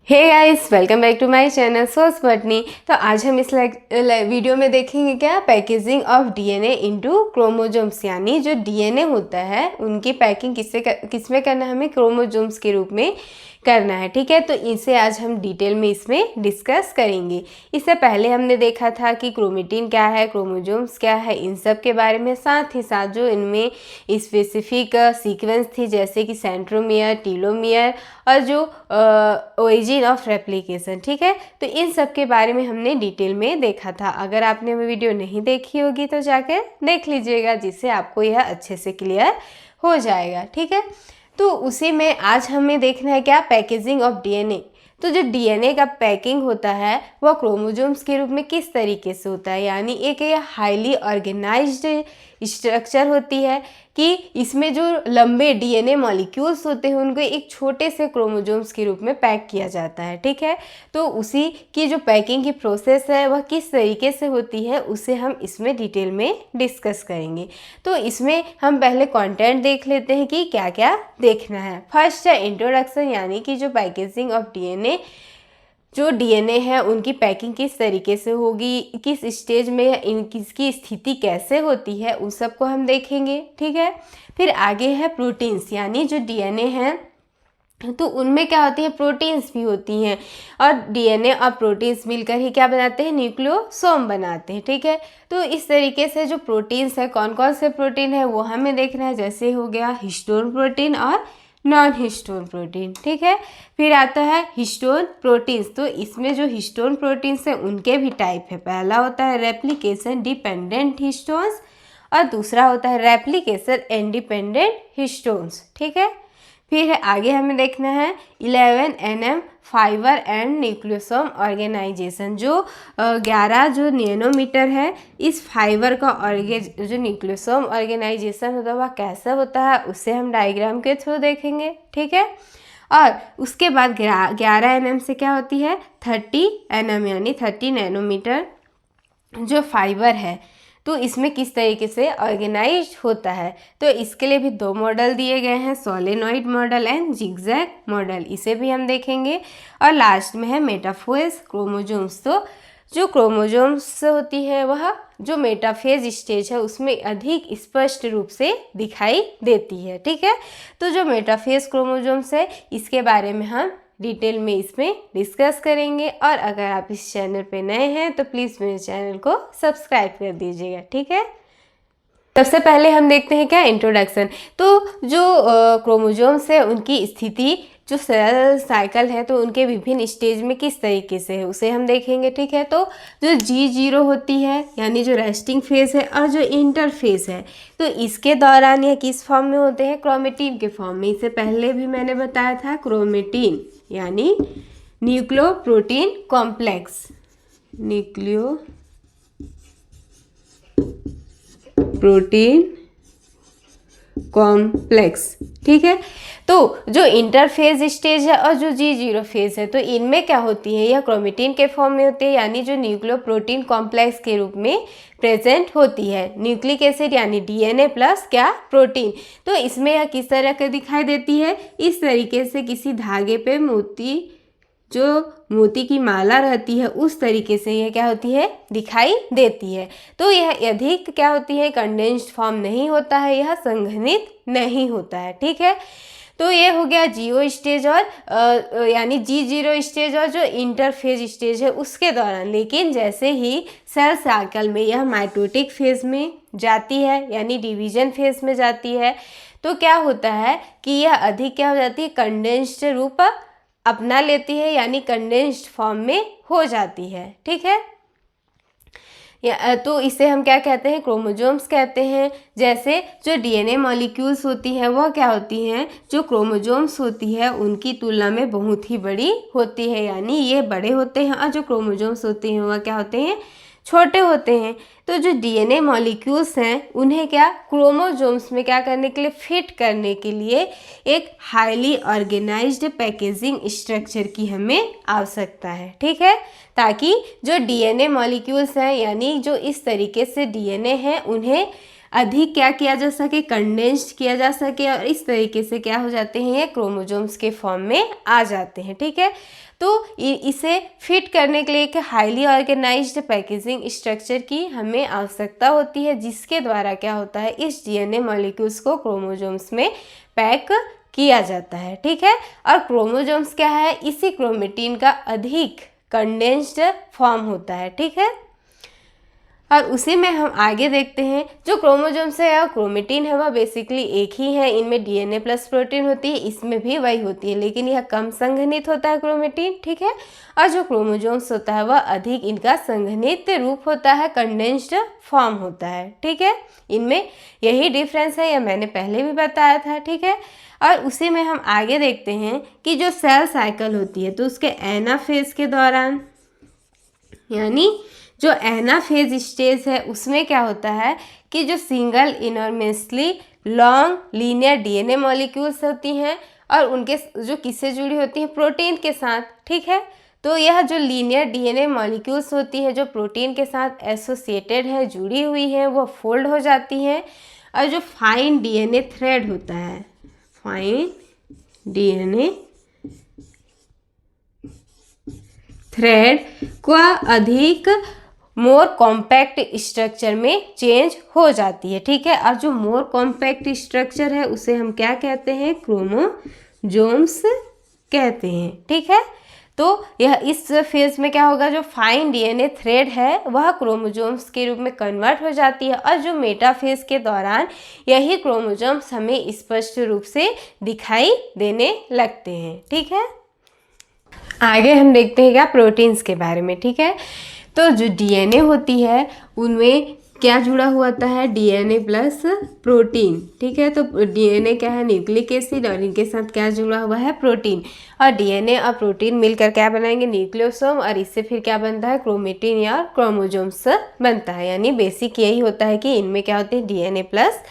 Hey guys, welcome back to my channel SOS botany. तो आज हम इस वीडियो में देखेंगे क्या packaging of DNA into chromosomes, यानी जो डीएनए होता है उनकी पैकिंग किसमें करना है, हमें क्रोमोसोम्स के रूप में करना है। ठीक है, तो इसे आज हम डिटेल में इसमें डिस्कस करेंगे। इससे पहले हमने देखा था कि क्रोमेटिन क्या है, क्रोमोसोम्स क्या है, इन सब के बारे में, साथ ही साथ जो इनमें स्पेसिफिक सीक्वेंस थी जैसे कि सेंट्रोमियर, टीलोमियर और जो ओरिजिन ऑफ रेप्लिकेशन। ठीक है, तो इन सब के बारे में हमने डिटेल में देखा था। अगर आपने वो वीडियो नहीं देखी होगी तो जाकर देख लीजिएगा, जिससे आपको यह अच्छे से क्लियर हो जाएगा। ठीक है, तो उसी में आज हमें देखना है क्या, पैकेजिंग ऑफ डीएनए। तो जो डीएनए का पैकिंग होता है वह क्रोमोसोम्स के रूप में किस तरीके से होता है, यानी एक हाईली ऑर्गेनाइज्ड स्ट्रक्चर होती है कि इसमें जो लंबे डीएनए मॉलिक्यूल्स होते हैं उनको एक छोटे से क्रोमोसोम्स के रूप में पैक किया जाता है। ठीक है, तो उसी की जो पैकिंग की प्रोसेस है वह किस तरीके से होती है उसे हम इसमें डिटेल में डिस्कस करेंगे। तो इसमें हम पहले कंटेंट देख लेते हैं कि क्या क्या देखना है। फर्स्ट है इंट्रोडक्शन, यानी कि जो पैकेजिंग ऑफ डीएनए, जो डीएनए है उनकी पैकिंग किस तरीके से होगी, किस स्टेज में किसकी स्थिति कैसे होती है, उस सब को हम देखेंगे। ठीक है, फिर आगे है प्रोटीन्स, यानी जो डीएनए है तो उनमें क्या होती है, प्रोटीन्स भी होती हैं, और डीएनए और प्रोटीन्स मिलकर ही क्या बनाते हैं, न्यूक्लियोसोम बनाते हैं। ठीक है, तो इस तरीके से जो प्रोटीन्स है, कौन कौन से प्रोटीन है वो हमें देखना है, जैसे हो गया हिस्टोन प्रोटीन और नॉन हिस्टोन प्रोटीन। ठीक है, फिर आता है हिस्टोन प्रोटीन्स। तो इसमें जो हिस्टोन प्रोटीन्स है उनके भी टाइप है। पहला होता है रेप्लिकेशन डिपेंडेंट हिस्टोन्स और दूसरा होता है रेप्लिकेशन इंडिपेंडेंट हिस्टोन्स। ठीक है, फिर है आगे हमें देखना है 11 nm fibre and nucleosome organisation. जो 11 जो नैनोमीटर है इस फाइबर का जो न्यूक्लियोसोम ऑर्गेनाइजेशन होता है वह कैसा होता है उसे हम डायग्राम के थ्रू देखेंगे। ठीक है, और उसके बाद 11 nm से क्या होती है 30 nm, यानी 30 नैनोमीटर जो फाइबर है, तो इसमें किस तरीके से ऑर्गेनाइज होता है। तो इसके लिए भी दो मॉडल दिए गए हैं, solenoid model and zigzag model, इसे भी हम देखेंगे। और लास्ट में है मेटाफेज क्रोमोसोम्स। तो जो क्रोमोसोम्स होती है वह जो मेटाफेज स्टेज है उसमें अधिक स्पष्ट रूप से दिखाई देती है। ठीक है, तो जो मेटाफेज क्रोमोसोम्स है इसके बारे में हम डिटेल में इसमें डिस्कस करेंगे। और अगर आप इस चैनल पे नए हैं तो प्लीज़ मेरे चैनल को सब्सक्राइब कर दीजिएगा। ठीक है, सबसे पहले हम देखते हैं क्या, इंट्रोडक्शन। तो जो क्रोमोसोम्स है उनकी स्थिति जो सेल साइकिल है तो उनके विभिन्न स्टेज में किस तरीके से है उसे हम देखेंगे। ठीक है, तो जो G0 होती है यानी जो रेस्टिंग फेज है और जो इंटरफेज है तो इसके दौरान यह किस फॉर्म में होते हैं, क्रोमेटिन के फॉर्म में। इससे पहले भी मैंने बताया था क्रोमेटिन यानी nucleo protein complex, nucleo protein complex. ठीक है, तो जो इंटरफेज स्टेज है और जो G0 फेज है तो इनमें क्या होती है, यह क्रोमेटिन के फॉर्म में होती है, यानी जो न्यूक्लियो प्रोटीन कॉम्प्लेक्स के रूप में प्रेजेंट होती है। न्यूक्लिक एसिड यानी डीएनए प्लस क्या, प्रोटीन। तो इसमें यह किस तरह का दिखाई देती है, इस तरीके से किसी धागे पे मोती की माला रहती है उस तरीके से यह क्या होती है, दिखाई देती है। तो यह अधिक क्या होती है, कंडेंस्ड फॉर्म नहीं होता है, यह संघनित नहीं होता है। ठीक है, तो ये हो गया G0 स्टेज और यानी G0 स्टेज और जो इंटरफेज स्टेज है उसके दौरान। लेकिन जैसे ही सेल साइकिल में यह माइटोटिक फेज में जाती है यानी डिवीजन फेज में जाती है तो क्या होता है कि यह अधिक क्या हो जाती है, कंडेंस्ड रूप अपना लेती है, यानी कंडेंस्ड फॉर्म में हो जाती है। ठीक है, तो इसे हम क्या कहते हैं, क्रोमोसोम्स कहते हैं। जैसे जो डीएनए मॉलिक्यूल्स होती हैं वह क्या होती हैं, जो क्रोमोसोम्स होती है उनकी तुलना में बहुत ही बड़ी होती है, यानी ये बड़े होते हैं, और जो क्रोमोसोम्स होते हैं वह क्या होते हैं, छोटे होते हैं। तो जो डीएनए मॉलिक्यूल्स हैं उन्हें क्या, क्रोमोसोम्स में क्या करने के लिए, फिट करने के लिए एक हाईली ऑर्गेनाइज्ड पैकेजिंग स्ट्रक्चर की हमें आवश्यकता है। ठीक है, ताकि जो डीएनए मॉलिक्यूल्स हैं यानी जो इस तरीके से डीएनए हैं उन्हें अधिक क्या किया जा सके, कंडेंस्ड किया जा सके, और इस तरीके से क्या हो जाते हैं, ये क्रोमोसोम्स के फॉर्म में आ जाते हैं। ठीक है, तो इसे फिट करने के लिए एक हाईली ऑर्गेनाइज्ड पैकेजिंग स्ट्रक्चर की हमें आवश्यकता होती है, जिसके द्वारा क्या होता है, इस डीएनए मॉलिक्यूल्स को क्रोमोसोम्स में पैक किया जाता है। ठीक है, और क्रोमोसोम्स क्या है, इसी क्रोमेटिन का अधिक कंडेंस्ड फॉर्म होता है। ठीक है, और उसी में हम आगे देखते हैं जो क्रोमोसोम्स है या क्रोमेटिन है वह बेसिकली एक ही है। इनमें डीएनए प्लस प्रोटीन होती है, इसमें भी वही होती है, लेकिन यह कम संघनित होता है क्रोमेटिन। ठीक है, और जो क्रोमोसोम्स होता है वह अधिक इनका संघनित रूप होता है, कंडेंस्ड फॉर्म होता है। ठीक है, इनमें यही डिफरेंस है, यह मैंने पहले भी बताया था। ठीक है, और उसी में हम आगे देखते हैं कि जो सेल साइकिल होती है तो उसके एनाफेज के दौरान, यानी जो एनाफेज स्टेज है उसमें क्या होता है कि जो single enormously long linear DNA molecules होती हैं और उनके जो किससे जुड़ी होती हैं, प्रोटीन के साथ। ठीक है, तो यह जो लीनियर डीएनए मॉलिक्यूल्स होती है जो प्रोटीन के साथ एसोसिएटेड है, जुड़ी हुई है, वो फोल्ड हो जाती हैं, और जो फाइन डीएनए थ्रेड होता है, फाइन डीएनए थ्रेड को अधिक मोर कॉम्पैक्ट स्ट्रक्चर में चेंज हो जाती है। ठीक है, और जो मोर कॉम्पैक्ट स्ट्रक्चर है उसे हम क्या कहते हैं, क्रोमोसोम्स कहते हैं। ठीक है, तो यह इस फेज में क्या होगा, जो फाइन डीएनए थ्रेड है वह क्रोमोसोम्स के रूप में कन्वर्ट हो जाती है, और जो मेटाफेज के दौरान यही क्रोमोसोम्स हमें स्पष्ट रूप से दिखाई देने लगते हैं। ठीक है, आगे हम देखते हैं क्या, प्रोटीन्स के बारे में। ठीक है, तो जो डीएनए होती है उनमें क्या जुड़ा हुआ होता है, डीएनए प्लस प्रोटीन। ठीक है, तो डीएनए क्या है, न्यूक्लिक एसिड, और इनके साथ क्या जुड़ा हुआ है, प्रोटीन। और डीएनए और प्रोटीन मिलकर क्या बनाएंगे, न्यूक्लियोसोम, और इससे फिर क्या बनता है, क्रोमेटिन या क्रोमोसोम्स बनता है। यानी बेसिक यही होता है कि इनमें क्या होते हैं, डीएनए प्लस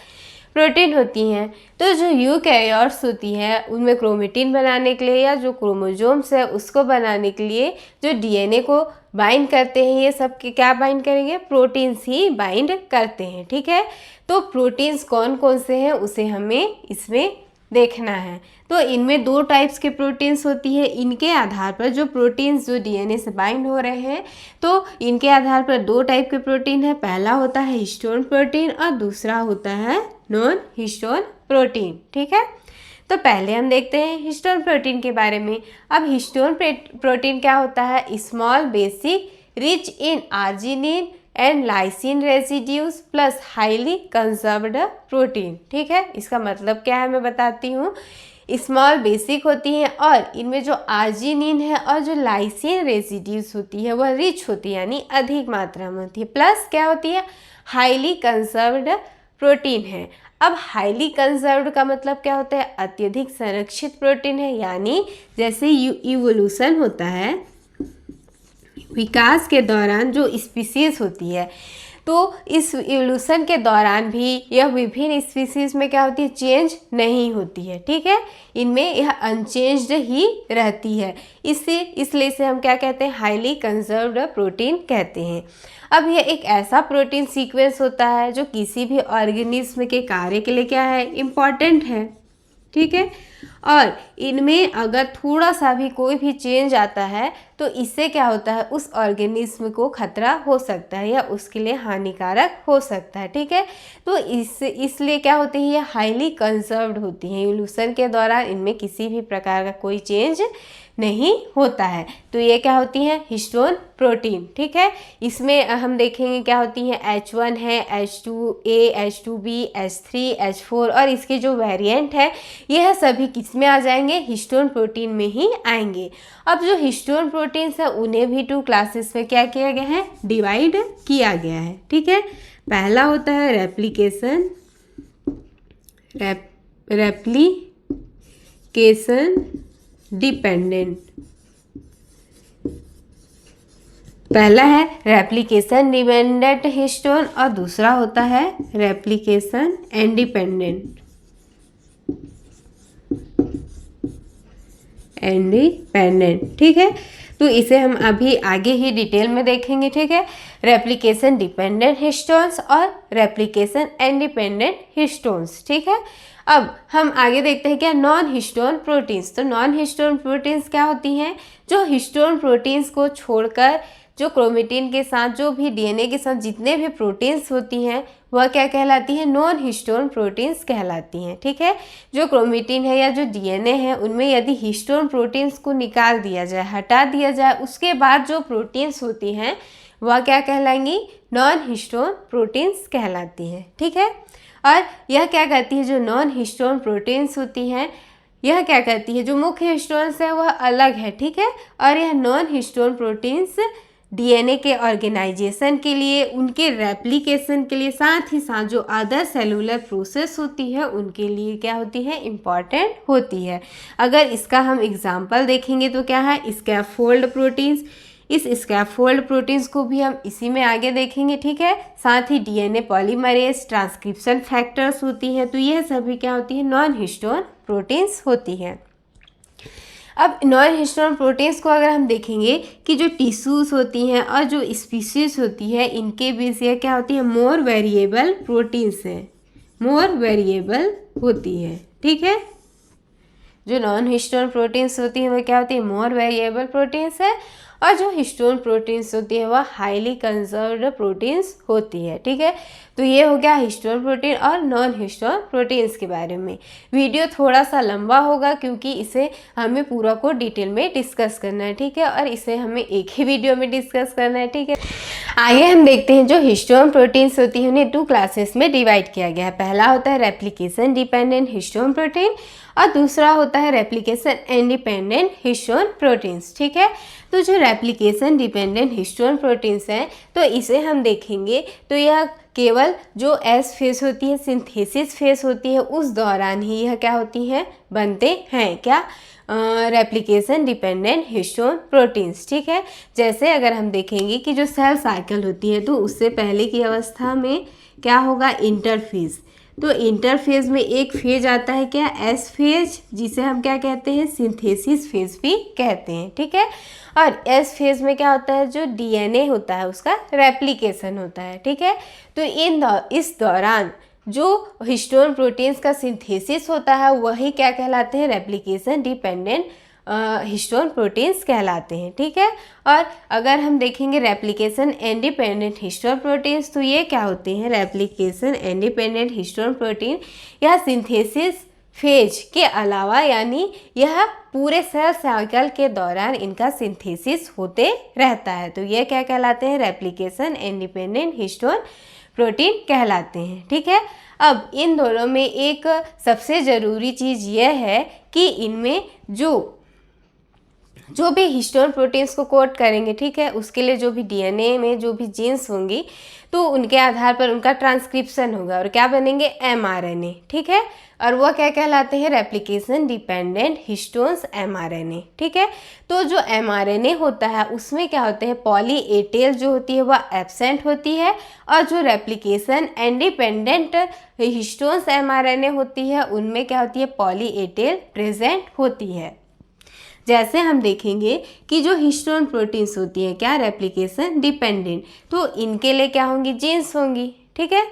प्रोटीन होती हैं। तो जो यूकैरियोट्स होती है उनमें क्रोमेटिन बनाने के लिए या जो क्रोमोसोम्स है उसको बनाने के लिए जो डीएनए को बाइंड करते हैं, ये सब के क्या बाइंड करेंगे, प्रोटीन्स ही बाइंड करते हैं। ठीक है, तो प्रोटीन्स कौन कौन से हैं उसे हमें इसमें देखना है। तो इनमें दो टाइप्स के प्रोटीन्स होती है। इनके आधार पर जो प्रोटीन्स जो डीएनए से बाइंड हो रहे हैं तो इनके आधार पर दो टाइप के प्रोटीन है। पहला होता है हिस्टोन प्रोटीन और दूसरा होता है नॉन हिस्टोन प्रोटीन। ठीक है, तो पहले हम देखते हैं हिस्टोन प्रोटीन के बारे में। अब हिस्टोन प्रोटीन क्या होता है, small basic rich in arginine and lysine residues plus highly conserved protein. ठीक है, इसका मतलब क्या है मैं बताती हूँ। स्मॉल बेसिक होती हैं और इनमें जो आर्जिनिन है और जो लाइसिन रेसिड्यूज होती है वह रिच होती है, यानी अधिक मात्रा में होती है, प्लस क्या होती है, हाईली कंजर्व्ड प्रोटीन है। अब हाईली कंजर्व्ड का मतलब क्या होता है, अत्यधिक संरक्षित प्रोटीन है। यानी जैसे इवोल्यूशन होता है, विकास के दौरान जो स्पीसीज होती है तो इस इवोल्यूशन के दौरान भी यह विभिन्न स्पीसीज में क्या होती है, चेंज नहीं होती है। ठीक है, इनमें यह अनचेंज्ड ही रहती है, इसलिए इसे हम क्या कहते हैं, हाईली कंजर्व्ड प्रोटीन कहते हैं। अब यह एक ऐसा प्रोटीन सीक्वेंस होता है जो किसी भी ऑर्गेनिज्म के कार्य के लिए क्या है, इम्पॉर्टेंट है। ठीक है, और इनमें अगर थोड़ा सा भी कोई भी चेंज आता है तो इससे क्या होता है, उस ऑर्गेनिज्म को खतरा हो सकता है या उसके लिए हानिकारक हो सकता है। ठीक है, तो इसलिए क्या होती है, ये हाईली कंजर्व्ड होती हैं। इवोल्यूशन के दौरान इनमें किसी भी प्रकार का कोई चेंज नहीं होता है। तो ये क्या होती हैं, हिस्टोन प्रोटीन। ठीक है, इसमें हम देखेंगे क्या होती हैं, H1 है, H2A, H2B, H3, H4 और इसके जो वेरिएंट है यह सभी किस में आ जाएंगे, हिस्टोन प्रोटीन में ही आएंगे। अब जो हिस्टोन प्रोटीन्स है उन्हें भी 2 क्लासेस में क्या किया गया है, डिवाइड किया गया है। ठीक है, पहला होता है रेप्लिकेशन डिपेंडेंट। पहला है रेप्लिकेशन डिपेंडेंट हिस्टोन और दूसरा होता है रेप्लिकेशन इंडिपेंडेंट। ठीक है, तो इसे हम अभी आगे ही डिटेल में देखेंगे, ठीक है। रेप्लिकेशन डिपेंडेंट हिस्टोन्स और रेप्लिकेशन इंडिपेंडेंट हिस्टोन्स, ठीक है। अब हम आगे देखते हैं क्या नॉन हिस्टोन प्रोटीन्स। तो नॉन हिस्टोन प्रोटीन्स क्या होती हैं, जो हिस्टोन प्रोटीन्स को छोड़कर जो क्रोमेटिन के साथ जो भी डीएनए के साथ जितने भी प्रोटीन्स होती हैं वह क्या कहलाती हैं, नॉन हिस्टोन प्रोटीन्स कहलाती हैं, ठीक है। जो क्रोमेटिन है या जो डीएनए है उनमें यदि हिस्टोन प्रोटीन्स को निकाल दिया जाए, हटा दिया जाए, उसके बाद जो प्रोटीन्स होती हैं वह क्या कहलाएंगी, नॉन हिस्टोन प्रोटीन्स कहलाती हैं, ठीक है। और यह क्या करती है, जो नॉन हिस्टोन प्रोटीन्स होती हैं यह क्या करती है, जो मुख्य हिस्टोन्स है वह अलग है, ठीक है। और यह नॉन हिस्टोन प्रोटीन्स डीएनए के ऑर्गेनाइजेशन के लिए, उनके रेप्लिकेशन के लिए, साथ ही साथ जो अदर सेलुलर प्रोसेस होती है उनके लिए क्या होती है, इम्पॉर्टेंट होती है। अगर इसका हम एग्जांपल देखेंगे तो क्या है, स्कैफोल्ड प्रोटीन्स। इस स्कैफोल्ड प्रोटीन्स को भी हम इसी में आगे देखेंगे, ठीक है। साथ ही डीएनए पॉलीमरेज, ट्रांसक्रिप्शन फैक्टर्स होती हैं, तो यह सभी क्या होती है, नॉन हिस्टोन प्रोटीन्स होती हैं। अब नॉन हिस्टोन प्रोटीन्स को अगर हम देखेंगे कि जो टिश्यूज़ होती हैं और जो स्पीसीज होती है इनके बीच ये क्या होती है, मोर वेरिएबल प्रोटीन्स हैं, मोर वेरिएबल होती है, ठीक है। जो नॉन हिस्टोन प्रोटीन्स होती है वह क्या होती है, मोर वेरिएबल प्रोटीन्स है, और जो हिस्टोन प्रोटीन्स होती है वह हाईली कंजर्व्ड प्रोटीन्स होती है, ठीक है। तो ये हो गया हिस्टोन प्रोटीन और नॉन हिस्टोन प्रोटीन्स के बारे में। वीडियो थोड़ा सा लंबा होगा क्योंकि इसे हमें पूरा को डिटेल में डिस्कस करना है, ठीक है, और इसे हमें एक ही वीडियो में डिस्कस करना है, ठीक है। आगे हम देखते हैं जो हिस्टोन प्रोटीन्स होती है उन्हें 2 क्लासेस में डिवाइड किया गया है। पहला होता है रेप्लिकेशन डिपेंडेंट हिस्टोन प्रोटीन और दूसरा होता है रेप्लिकेशन इंडिपेंडेंट हिस्टोन प्रोटीन्स, ठीक है। तो जो रेप्लिकेशन डिपेंडेंट हिस्टोन प्रोटीन्स हैं तो इसे हम देखेंगे तो यह केवल जो एस फेज होती है, सिंथेसिस फेज होती है, उस दौरान ही यह क्या होती है, बनते हैं क्या, रेप्लिकेशन डिपेंडेंट हिस्टोन प्रोटीन्स, ठीक है। जैसे अगर हम देखेंगे कि जो सेल साइकिल होती है तो उससे पहले की अवस्था में क्या होगा, इंटरफेज। तो इंटरफेज में एक फेज आता है क्या, एस फेज, जिसे हम क्या कहते हैं, सिंथेसिस फेज भी कहते हैं, ठीक है। और एस फेज में क्या होता है, जो डीएनए होता है उसका रेप्लिकेशन होता है, ठीक है। तो इस दौरान जो हिस्टोन प्रोटीन्स का सिंथेसिस होता है वही क्या कहलाते हैं, रेप्लिकेशन डिपेंडेंट हिस्टोन प्रोटीन्स कहलाते हैं, ठीक है। और अगर हम देखेंगे रेप्लिकेशन इंडिपेंडेंट हिस्टोन प्रोटीन्स तो ये क्या होते हैं, रेप्लिकेशन इंडिपेंडेंट हिस्टोन प्रोटीन यह सिंथेसिस फेज के अलावा यानी यह पूरे सेल साइकिल के दौरान इनका सिंथेसिस होते रहता है, तो ये क्या कहलाते हैं, रेप्लिकेशन इंडिपेंडेंट हिस्टोन प्रोटीन कहलाते हैं, ठीक है। अब इन दोनों में एक सबसे ज़रूरी चीज़ यह है कि इनमें जो भी हिस्टोन प्रोटीन्स को कोड करेंगे, ठीक है, उसके लिए जो भी डीएनए में जो भी जीन्स होंगी तो उनके आधार पर उनका ट्रांसक्रिप्शन होगा और क्या बनेंगे, एमआरएनए, ठीक है। और वह क्या कहलाते हैं, रेप्लिकेशन डिपेंडेंट हिस्टोन्स एमआरएनए, ठीक है। तो जो एमआरएनए होता है उसमें क्या होते हैं, पॉली ए टेल जो होती है वह एब्सेंट होती है, और जो रेप्लिकेशन इंडिपेंडेंट हिस्टोन्स एमआरएनए होती है उनमें क्या होती है, पॉली ए टेल प्रेजेंट होती है। जैसे हम देखेंगे कि जो हिस्टोन प्रोटीन्स होती है क्या, रेप्लिकेशन डिपेंडेंट, तो इनके लिए क्या होंगी, जीन्स होंगी, ठीक है।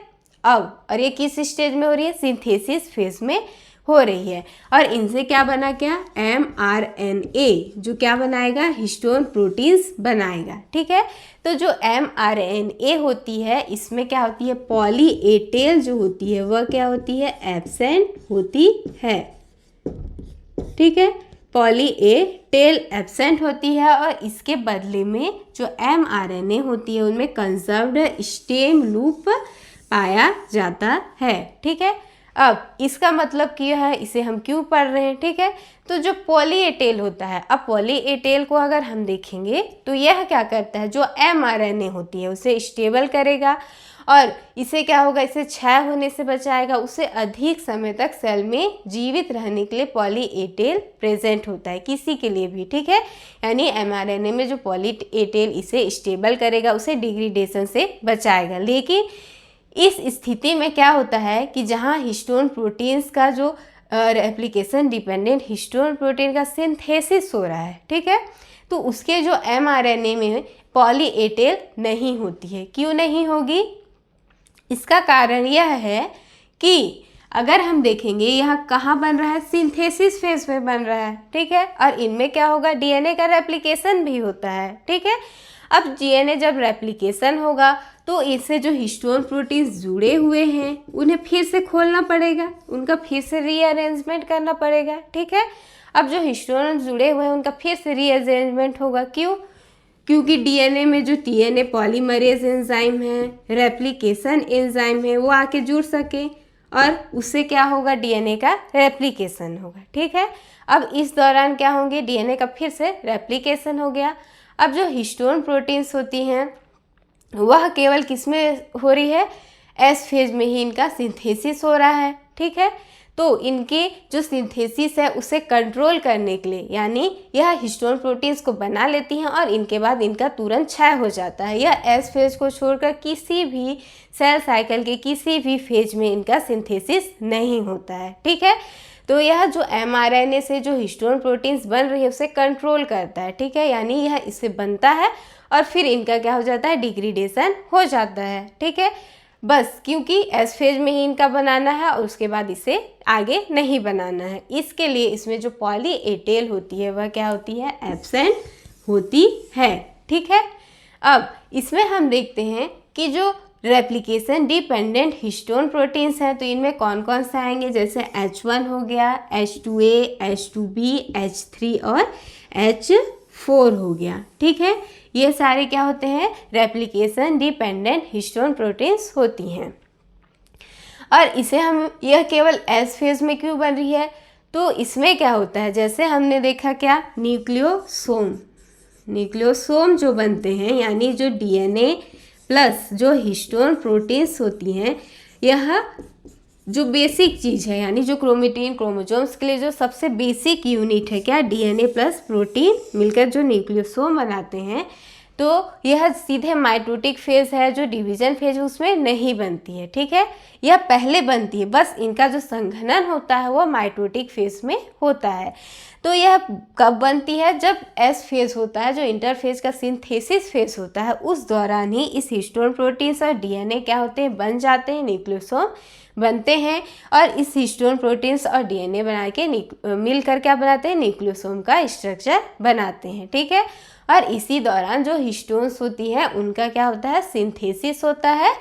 अब और ये किस स्टेज में हो रही है, सिंथेसिस फेज में हो रही है, और इनसे क्या बना, क्या एमआरएनए, जो क्या बनाएगा, हिस्टोन प्रोटीन्स बनाएगा, ठीक है। तो जो एमआरएनए होती है इसमें क्या होती है, पॉली ए टेल जो होती है वह क्या होती है, एब्सेंट होती है, ठीक है। पॉली ए टेल एब्सेंट होती है और इसके बदले में जो एमआरएनए होती है उनमें कंजर्व्ड स्टेम लूप पाया जाता है, ठीक है। अब इसका मतलब क्या है, इसे हम क्यों पढ़ रहे हैं, ठीक है। तो जो पॉली ए टेल होता है, अब पॉली ए टेल को अगर हम देखेंगे तो यह क्या करता है, जो एमआरएनए होती है उसे स्टेबल करेगा और इसे क्या होगा, इसे क्षय होने से बचाएगा, उसे अधिक समय तक सेल में जीवित रहने के लिए पॉली ए टेल प्रेजेंट होता है किसी के लिए भी, ठीक है। यानी एमआरएनए में जो पॉली ए टेल इसे स्टेबल करेगा, उसे डिग्रेडेशन से बचाएगा। लेकिन इस स्थिति में क्या होता है कि जहाँ हिस्टोन प्रोटीन्स का जो रेप्लिकेशन डिपेंडेंट हिस्टोन प्रोटीन का सिंथेसिस हो रहा है, ठीक है, तो तो उसके जो mRNA में पॉली ए टेल नहीं होती है। क्यों नहीं होगी? इसका कारण यह है कि अगर हम देखेंगे यहाँ कहाँ बन रहा है, सिंथेसिस फेज में बन रहा है, ठीक है। और इनमें क्या होगा, डीएनए का रेप्लिकेशन भी होता है, ठीक है। अब डीएनए जब रेप्लिकेशन होगा तो इससे जो हिस्टोन प्रोटीन्स जुड़े हुए हैं उन्हें फिर से खोलना पड़ेगा, उनका फिर से रीअरेंजमेंट करना पड़ेगा, ठीक है। अब जो हिस्टोन जुड़े हुए हैं उनका फिर से रीअरेंजमेंट होगा। क्यों? क्योंकि डीएनए में जो टीएनए पॉलीमरेज एंजाइम है, रेप्लिकेशन एंजाइम है, वो आके जुड़ सके और उससे क्या होगा, डीएनए का रेप्लिकेशन होगा, ठीक है। अब इस दौरान क्या होंगे, डीएनए का फिर से रेप्लिकेशन हो गया। अब जो हिस्टोन प्रोटीन्स होती हैं वह केवल किस में हो रही है, एस फेज में ही इनका सिंथेसिस हो रहा है, ठीक है। तो इनके जो सिंथेसिस है उसे कंट्रोल करने के लिए, यानी यह हिस्टोन प्रोटीन्स को बना लेती हैं और इनके बाद इनका तुरंत क्षय हो जाता है। यह एस फेज को छोड़कर किसी भी सेल साइकिल के किसी भी फेज में इनका सिंथेसिस नहीं होता है, ठीक है। तो यह जो mRNA से जो हिस्टोन प्रोटीन्स बन रही है उसे कंट्रोल करता है, ठीक है। यानी यह इससे बनता है और फिर इनका क्या हो जाता है, डिग्रेडेशन हो जाता है, ठीक है। बस क्योंकि एस फेज में ही इनका बनाना है और उसके बाद इसे आगे नहीं बनाना है, इसके लिए इसमें जो पॉली ए टेल होती है वह क्या होती है, एब्सेंट होती है, ठीक है। अब इसमें हम देखते हैं कि जो रेप्लिकेशन डिपेंडेंट हिस्टोन प्रोटीन्स हैं तो इनमें कौन कौन से आएंगे, जैसे H1 हो गया, H2A, H2B, H3 और H4 हो गया, ठीक है। ये सारे क्या होते हैं, रेप्लिकेशन डिपेंडेंट हिस्टोन प्रोटीन्स होती हैं। और इसे हम, यह केवल एस फेज में क्यों बन रही है, तो इसमें क्या होता है, जैसे हमने देखा क्या, न्यूक्लियोसोम जो बनते हैं, यानी जो डीएनए प्लस जो हिस्टोन प्रोटीन्स होती हैं, यह जो बेसिक चीज़ है, यानी जो क्रोमेटिन क्रोमोसोम्स के लिए जो सबसे बेसिक यूनिट है, क्या, डीएनए प्लस प्रोटीन मिलकर जो न्यूक्लियोसोम बनाते हैं, तो यह सीधे माइटोटिक फेज है, जो डिवीजन फेज उसमें नहीं बनती है, ठीक है। यह पहले बनती है, बस इनका जो संघनन होता है वो माइटोटिक फेज में होता है। तो यह कब बनती है, जब एस फेज होता है, जो इंटरफेज का सिंथेसिस फेज होता है, उस दौरान ही इस हिस्टोन प्रोटीन्स और डीएनए क्या होते हैं, बन जाते हैं, न्यूक्लियोसोम बनते हैं। और इस हिस्टोन प्रोटीन्स और डीएनए बना के मिलकर क्या बनाते हैं, न्यूक्लियोसोम का स्ट्रक्चर बनाते हैं, ठीक है। और इसी दौरान जो हिस्टोन्स होती है उनका क्या होता है, सिंथेसिस होता है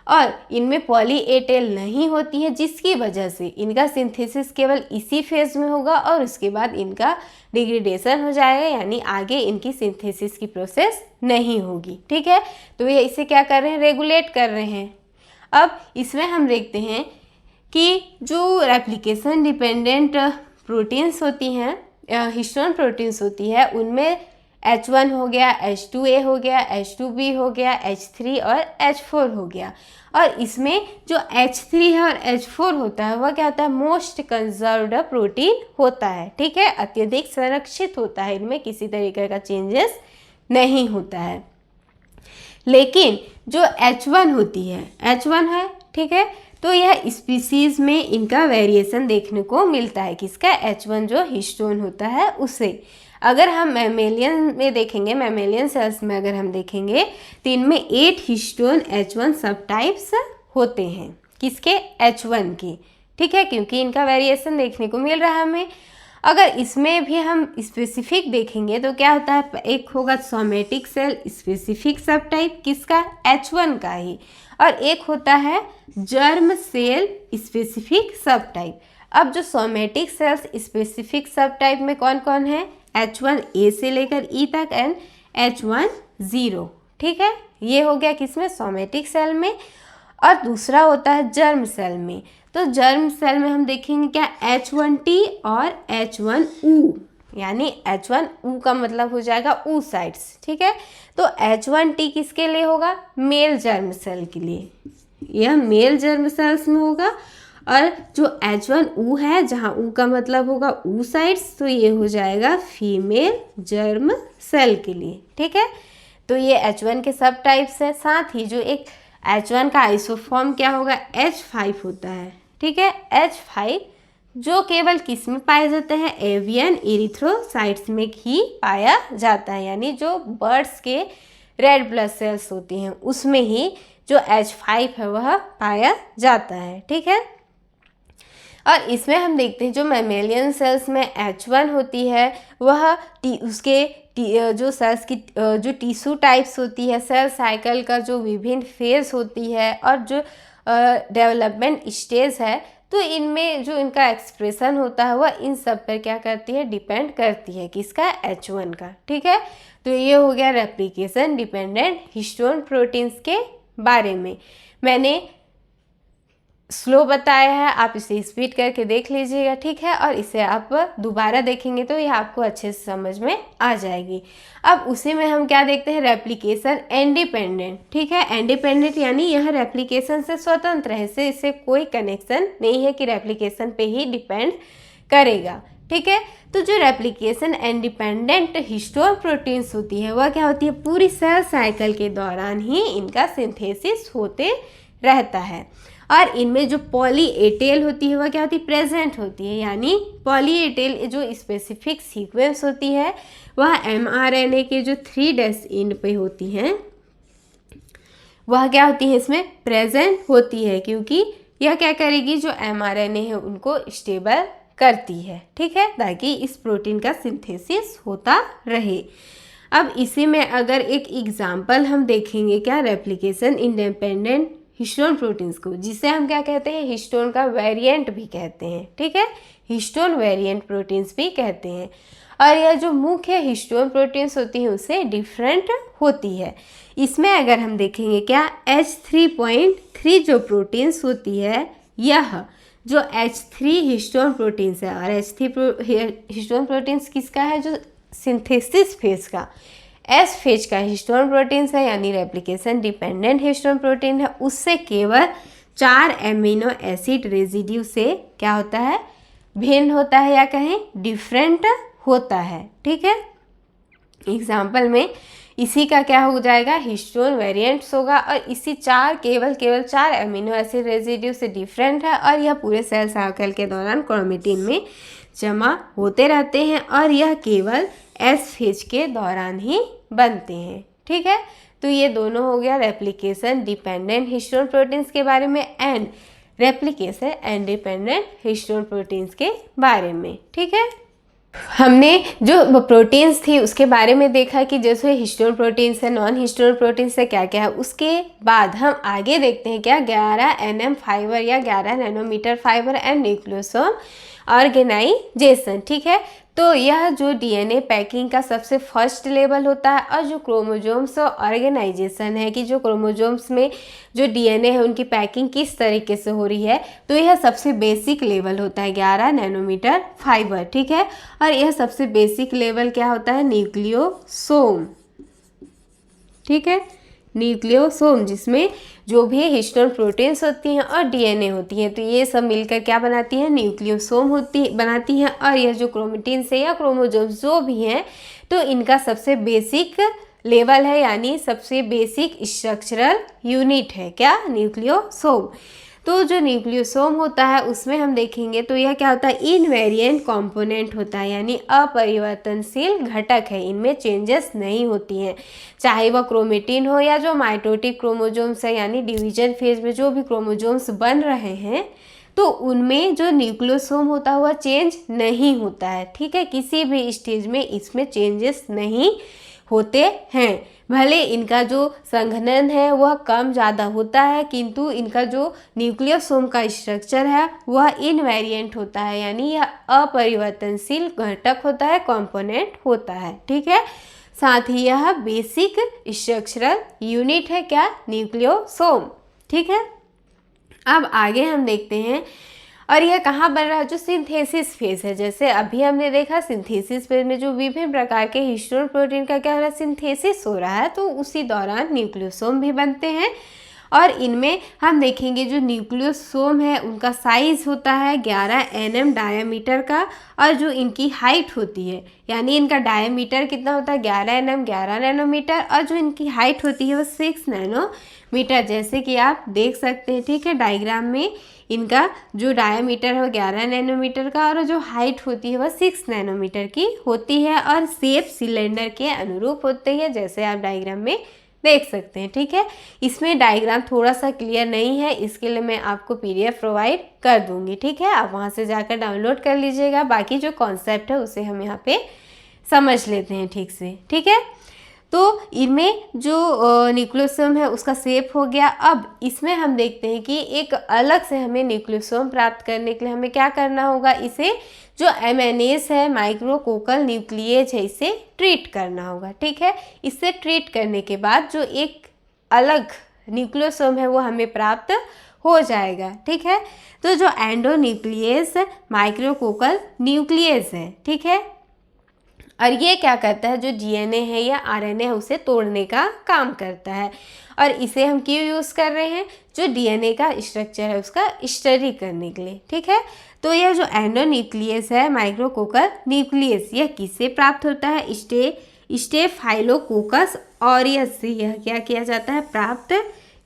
और इनमें पॉली ए टेल नहीं होती है, जिसकी वजह से इनका सिंथेसिस केवल इसी फेज में होगा और उसके बाद इनका डिग्रेडेशन हो जाएगा, यानी आगे इनकी सिंथेसिस की प्रोसेस नहीं होगी, ठीक है। तो ये इसे क्या कर रहे हैं, रेगुलेट कर रहे हैं। अब इसमें हम देखते हैं कि जो रेप्लिकेशन डिपेंडेंट प्रोटीन्स होती हैं, हिस्टोन प्रोटीन्स होती है, उनमें H1 हो गया, H2A हो गया, H2B हो गया, H3 और H4 हो गया। और इसमें जो H3 है और H4 होता है वह क्या होता है, मोस्ट कंजर्व्ड प्रोटीन होता है, ठीक है। अत्यधिक संरक्षित होता है, इनमें किसी तरीके का चेंजेस नहीं होता है। लेकिन जो H1 होती है, H1 है, ठीक है, तो यह स्पीसीज में इनका वेरिएशन देखने को मिलता है, किसका, H1 जो हिस्टोन होता है उसे। अगर हम मैमेलियन में देखेंगे, मैमेलियन सेल्स में अगर हम देखेंगे तो इनमें 8 हिस्टोन H1 सब टाइप्स होते हैं, किसके, H1 के, ठीक है, क्योंकि इनका वेरिएशन देखने को मिल रहा है हमें। अगर इसमें भी हम स्पेसिफिक देखेंगे तो क्या होता है, एक होगा सोमेटिक सेल स्पेसिफिक सब टाइप, किसका, H1 का ही, और एक होता है जर्म सेल स्पेसिफिक सब टाइप। अब जो सोमेटिक सेल्स स्पेसिफिक सब टाइप में कौन कौन है, H1A से लेकर E तक एंड H10, ठीक है, ये हो गया किसमें, सोमेटिक सेल में। और दूसरा होता है जर्म सेल में, तो जर्म सेल में हम देखेंगे क्या, H1T और H1U, यानी H1U का मतलब हो जाएगा ऊ साइड्स, ठीक है। तो H1T किसके लिए होगा, मेल जर्म सेल के लिए, यह मेल जर्म सेल्स में होगा। और जो H1U है, जहाँ U का मतलब होगा ऊ साइड्स, तो ये हो जाएगा फीमेल जर्म सेल के लिए, ठीक है। तो ये H1 के सब टाइप्स है। साथ ही जो एक H1 का आइसोफॉर्म क्या होगा, H5 होता है, ठीक है, H5। जो केवल किस में पाए जाते हैं, एवियन इरिथ्रोसाइट्स में ही पाया जाता है, यानी जो बर्ड्स के रेड ब्लड सेल्स होती हैं उसमें ही जो H5 है वह पाया जाता है। ठीक है, और इसमें हम देखते हैं जो मैमेलियन सेल्स में H1 होती है वह उसके जो सेल्स की जो टिश्यू टाइप्स होती है, सेल साइकिल का जो विभिन्न फेज होती है और जो डेवलपमेंट स्टेज है, तो इनमें जो इनका एक्सप्रेशन होता है वह इन सब पर क्या करती है, डिपेंड करती है, किसका, H1 का। ठीक है, तो ये हो गया रेप्लिकेशन डिपेंडेंट हिस्टोन प्रोटीन्स के बारे में। मैंने स्लो बताया है, आप इसे स्पीड करके देख लीजिएगा। ठीक है, और इसे आप दोबारा देखेंगे तो यह आपको अच्छे से समझ में आ जाएगी। अब उसी में हम क्या देखते हैं, रेप्लिकेशन इंडिपेंडेंट। ठीक है, इंडिपेंडेंट यानी यह रेप्लिकेशन से स्वतंत्र है, इससे कोई कनेक्शन नहीं है कि रेप्लिकेशन पे ही डिपेंड करेगा। ठीक है, तो जो रेप्लिकेशन इंडिपेंडेंट हिस्टोन प्रोटीन्स होती है वह क्या होती है, पूरी सेल साइकिल के दौरान ही इनका सिंथेसिस होते रहता है। और इनमें जो पॉली ए टेल होती है वह क्या होती है, प्रेजेंट होती है, यानी पॉली ए टेल जो स्पेसिफिक सीक्वेंस होती है वह mRNA के जो 3' एंड पे होती हैं वह क्या होती है, इसमें प्रेजेंट होती है, क्योंकि यह क्या करेगी, जो mRNA है उनको स्टेबल करती है। ठीक है, ताकि इस प्रोटीन का सिंथेसिस होता रहे। अब इसी में अगर एक एग्जाम्पल हम देखेंगे, क्या, रेप्लिकेशन इंडिपेंडेंट हिस्टोन प्रोटीन्स को, जिसे हम क्या कहते हैं, हिस्टोन का वेरिएंट भी कहते हैं। ठीक है, हिस्टोन वेरिएंट प्रोटीन्स भी कहते हैं। और यह जो मुख्य हिस्टोन प्रोटीन्स होती हैं उससे डिफरेंट होती है। इसमें अगर हम देखेंगे, क्या, H3.3 जो प्रोटीन्स होती है, यह जो H3 हिस्टोन प्रोटीन्स है, और H3 हिस्टोन प्रोटीन्स किसका है, जो सिंथेसिस फेज का एस फेज का हिस्टोन प्रोटीन्स है, यानी रेप्लिकेशन डिपेंडेंट हिस्टोन प्रोटीन है, उससे केवल 4 एमिनो एसिड रेजिड्यू से क्या होता है, भिन्न होता है, या कहें डिफरेंट होता है। ठीक है, एग्जाम्पल में इसी का क्या हो जाएगा, हिस्टोन वेरिएंट्स होगा, और इसी केवल 4 एमिनो एसिड रेजिड्यू से डिफरेंट है, और यह पूरे सेल साइकिल के दौरान क्रोमेटिन में जमा होते रहते हैं, और यह केवल एस फेज के दौरान ही बनते हैं। ठीक है, तो ये दोनों हो गया रेप्लिकेशन डिपेंडेंट हिस्टोन प्रोटीन्स के बारे में and replication independent histone proteins के बारे में। ठीक है, हमने जो प्रोटीन्स थी उसके बारे में देखा कि जैसे हिस्टोन प्रोटीन्स है, नॉन हिस्टोन प्रोटीन्स है, क्या क्या है। उसके बाद हम आगे देखते हैं, क्या, 11 nm फाइबर या 11 nanometre fibre and nucleosome organisation. ठीक है, तो यह जो डीएनए पैकिंग का सबसे फर्स्ट लेवल होता है, और जो क्रोमोजोम्स ऑर्गेनाइजेशन है कि जो क्रोमोजोम्स में जो डीएनए है उनकी पैकिंग किस तरीके से हो रही है, तो यह सबसे बेसिक लेवल होता है 11 नैनोमीटर फाइबर। ठीक है, और यह सबसे बेसिक लेवल क्या होता है, न्यूक्लियोसोम। ठीक है, न्यूक्लियोसोम, जिसमें जो भी हिस्टोन प्रोटीन्स होती हैं और डीएनए होती हैं, तो ये सब मिलकर क्या बनाती हैं, न्यूक्लियोसोम बनाती हैं। और यह जो क्रोमेटिन से या क्रोमोसोम्स जो भी हैं, तो इनका सबसे बेसिक लेवल है, यानी सबसे बेसिक स्ट्रक्चरल यूनिट है, क्या, न्यूक्लियोसोम। तो जो न्यूक्लियोसोम होता है उसमें हम देखेंगे तो यह क्या होता है, इनवेरिएंट कंपोनेंट होता है, यानी अपरिवर्तनशील घटक है, इनमें चेंजेस नहीं होती हैं, चाहे वह क्रोमेटिन हो या जो माइटोटिक क्रोमोजोम्स है, यानी डिवीजन फेज में जो भी क्रोमोजोम्स बन रहे हैं, तो उनमें जो न्यूक्लियोसोम होता है वह चेंज नहीं होता है। ठीक है, किसी भी स्टेज में इसमें चेंजेस नहीं होते हैं। भले इनका जो संघनन है वह कम ज़्यादा होता है, किंतु इनका जो न्यूक्लियोसोम का स्ट्रक्चर है वह इनवेरिएंट होता है, यानी यह अपरिवर्तनशील घटक होता है, कंपोनेंट होता है। ठीक है, साथ ही यह बेसिक स्ट्रक्चरल यूनिट है, क्या, न्यूक्लियोसोम। ठीक है, अब आगे हम देखते हैं, और यह कहाँ बन रहा है, जो सिंथेसिस फेज है। जैसे अभी हमने देखा सिंथेसिस फेज में जो विभिन्न प्रकार के हिस्टोन प्रोटीन का क्या हो रहा है, सिंथेसिस हो रहा है, तो उसी दौरान न्यूक्लियोसोम भी बनते हैं, और इनमें हम देखेंगे जो न्यूक्लियोसोम है उनका साइज़ होता है 11 nm डायामीटर का, और जो इनकी हाइट होती है यानी इनका डायामीटर कितना होता है 11 nm 11 नैनोमीटर, और जो इनकी हाइट होती है वो 6 नैनोमीटर, जैसे कि आप देख सकते हैं। ठीक है, डायग्राम में इनका जो डायामीटर है वो 11 नैनोमीटर का और जो हाइट होती है वह 6 नैनोमीटर की होती है, और शेप सिलेंडर के अनुरूप होती है, जैसे आप डायग्राम में देख सकते हैं। ठीक है, इसमें डायग्राम थोड़ा सा क्लियर नहीं है, इसके लिए मैं आपको PDF प्रोवाइड कर दूंगी। ठीक है, आप वहाँ से जाकर डाउनलोड कर लीजिएगा। बाकी जो कॉन्सेप्ट है उसे हम यहाँ पे समझ लेते हैं ठीक से। ठीक है, तो इनमें जो न्यूक्लियोसोम है उसका शेप हो गया। अब इसमें हम देखते हैं कि एक अलग से हमें न्यूक्लियोसोम प्राप्त करने के लिए हमें क्या करना होगा, इसे जो MNAs है माइक्रोकोकल न्यूक्लिएज है इसे ट्रीट करना होगा। ठीक है, इसे ट्रीट करने के बाद जो एक अलग न्यूक्लियोसोम है वो हमें प्राप्त हो जाएगा। ठीक है, तो जो एंडोन्यूक्लियस माइक्रोकोकल न्यूक्लियस है। ठीक है, और ये क्या करता है, जो DNA है या RNA है उसे तोड़ने का काम करता है, और इसे हम क्यों यूज़ कर रहे हैं, जो DNA का स्ट्रक्चर है उसका स्टडी करने के लिए। ठीक है, तो यह जो एंडोन्यूक्लियस है माइक्रोकोकल न्यूक्लियस यह किससे प्राप्त होता है, स्टेफाइलोकोकस ऑरियस से यह क्या किया जाता है, प्राप्त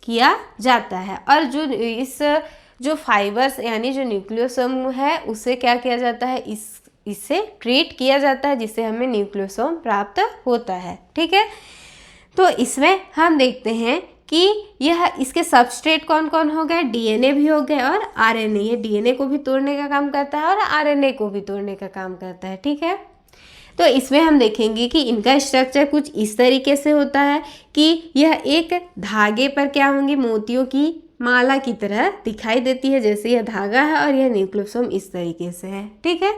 किया जाता है। और जो इस जो फाइबर्स यानी जो न्यूक्लियोसोम है उसे क्या किया जाता है, इससे ट्रीट किया जाता है, जिससे हमें न्यूक्लियोसोम प्राप्त होता है। ठीक है, तो इसमें हम देखते हैं कि यह इसके सबस्ट्रेट कौन कौन हो गए, DNA भी हो गए और RNA। ये DNA को भी तोड़ने का काम करता है और RNA को भी तोड़ने का काम करता है। ठीक है, तो इसमें हम देखेंगे कि इनका स्ट्रक्चर कुछ इस तरीके से होता है कि यह एक धागे पर क्या होंगी, मोतियों की माला की तरह दिखाई देती है, जैसे यह धागा है और यह न्यूक्लियोसोम इस तरीके से है। ठीक है,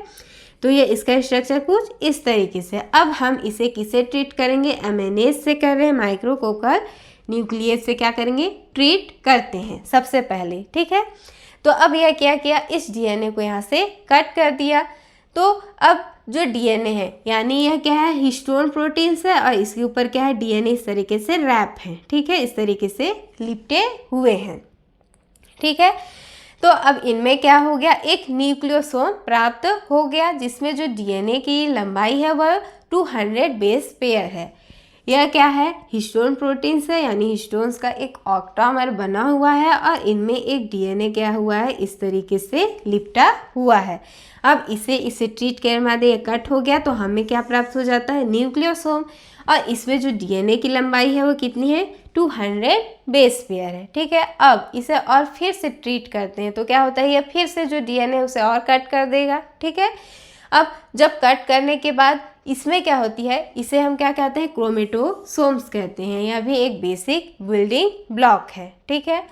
तो ये इसका स्ट्रक्चर कुछ इस तरीके से। अब हम इसे किसे ट्रीट करेंगे, MNAs से कर रहे हैं, माइक्रोकोकल न्यूक्लियस से क्या करेंगे, ट्रीट करते हैं सबसे पहले। ठीक है, तो अब यह क्या किया, इस DNA को यहाँ से कट कर दिया। तो अब जो DNA है यानी यह क्या है, हिस्टोन प्रोटीन्स है, और इसके ऊपर क्या है, DNA इस तरीके से रैप है। ठीक है, इस तरीके से लिपटे हुए हैं। ठीक है, तो अब इनमें क्या हो गया, एक न्यूक्लियोसोम प्राप्त हो गया, जिसमें जो DNA की लंबाई है वह 200 बेस पेयर है। यह क्या है, हिस्टोन प्रोटीन्स है, यानी हिस्टोन्स का एक ऑक्टामर बना हुआ है, और इनमें एक DNA क्या हुआ है, इस तरीके से लिपटा हुआ है। अब इसे ट्रीट करने बाद ये कट हो गया, तो हमें क्या प्राप्त हो जाता है, न्यूक्लियोसोम। और इसमें जो DNA की लंबाई है वो कितनी है, 200 बेस पेयर है। ठीक है, अब इसे और फिर से ट्रीट करते हैं, तो क्या होता है, ये फिर से जो DNA उसे और कट कर देगा। ठीक है, अब जब कट करने के बाद इसमें क्या होती है, इसे हम क्या कहते हैं, क्रोमेटोसोम्स कहते हैं। यह भी एक बेसिक बिल्डिंग ब्लॉक है। ठीक है,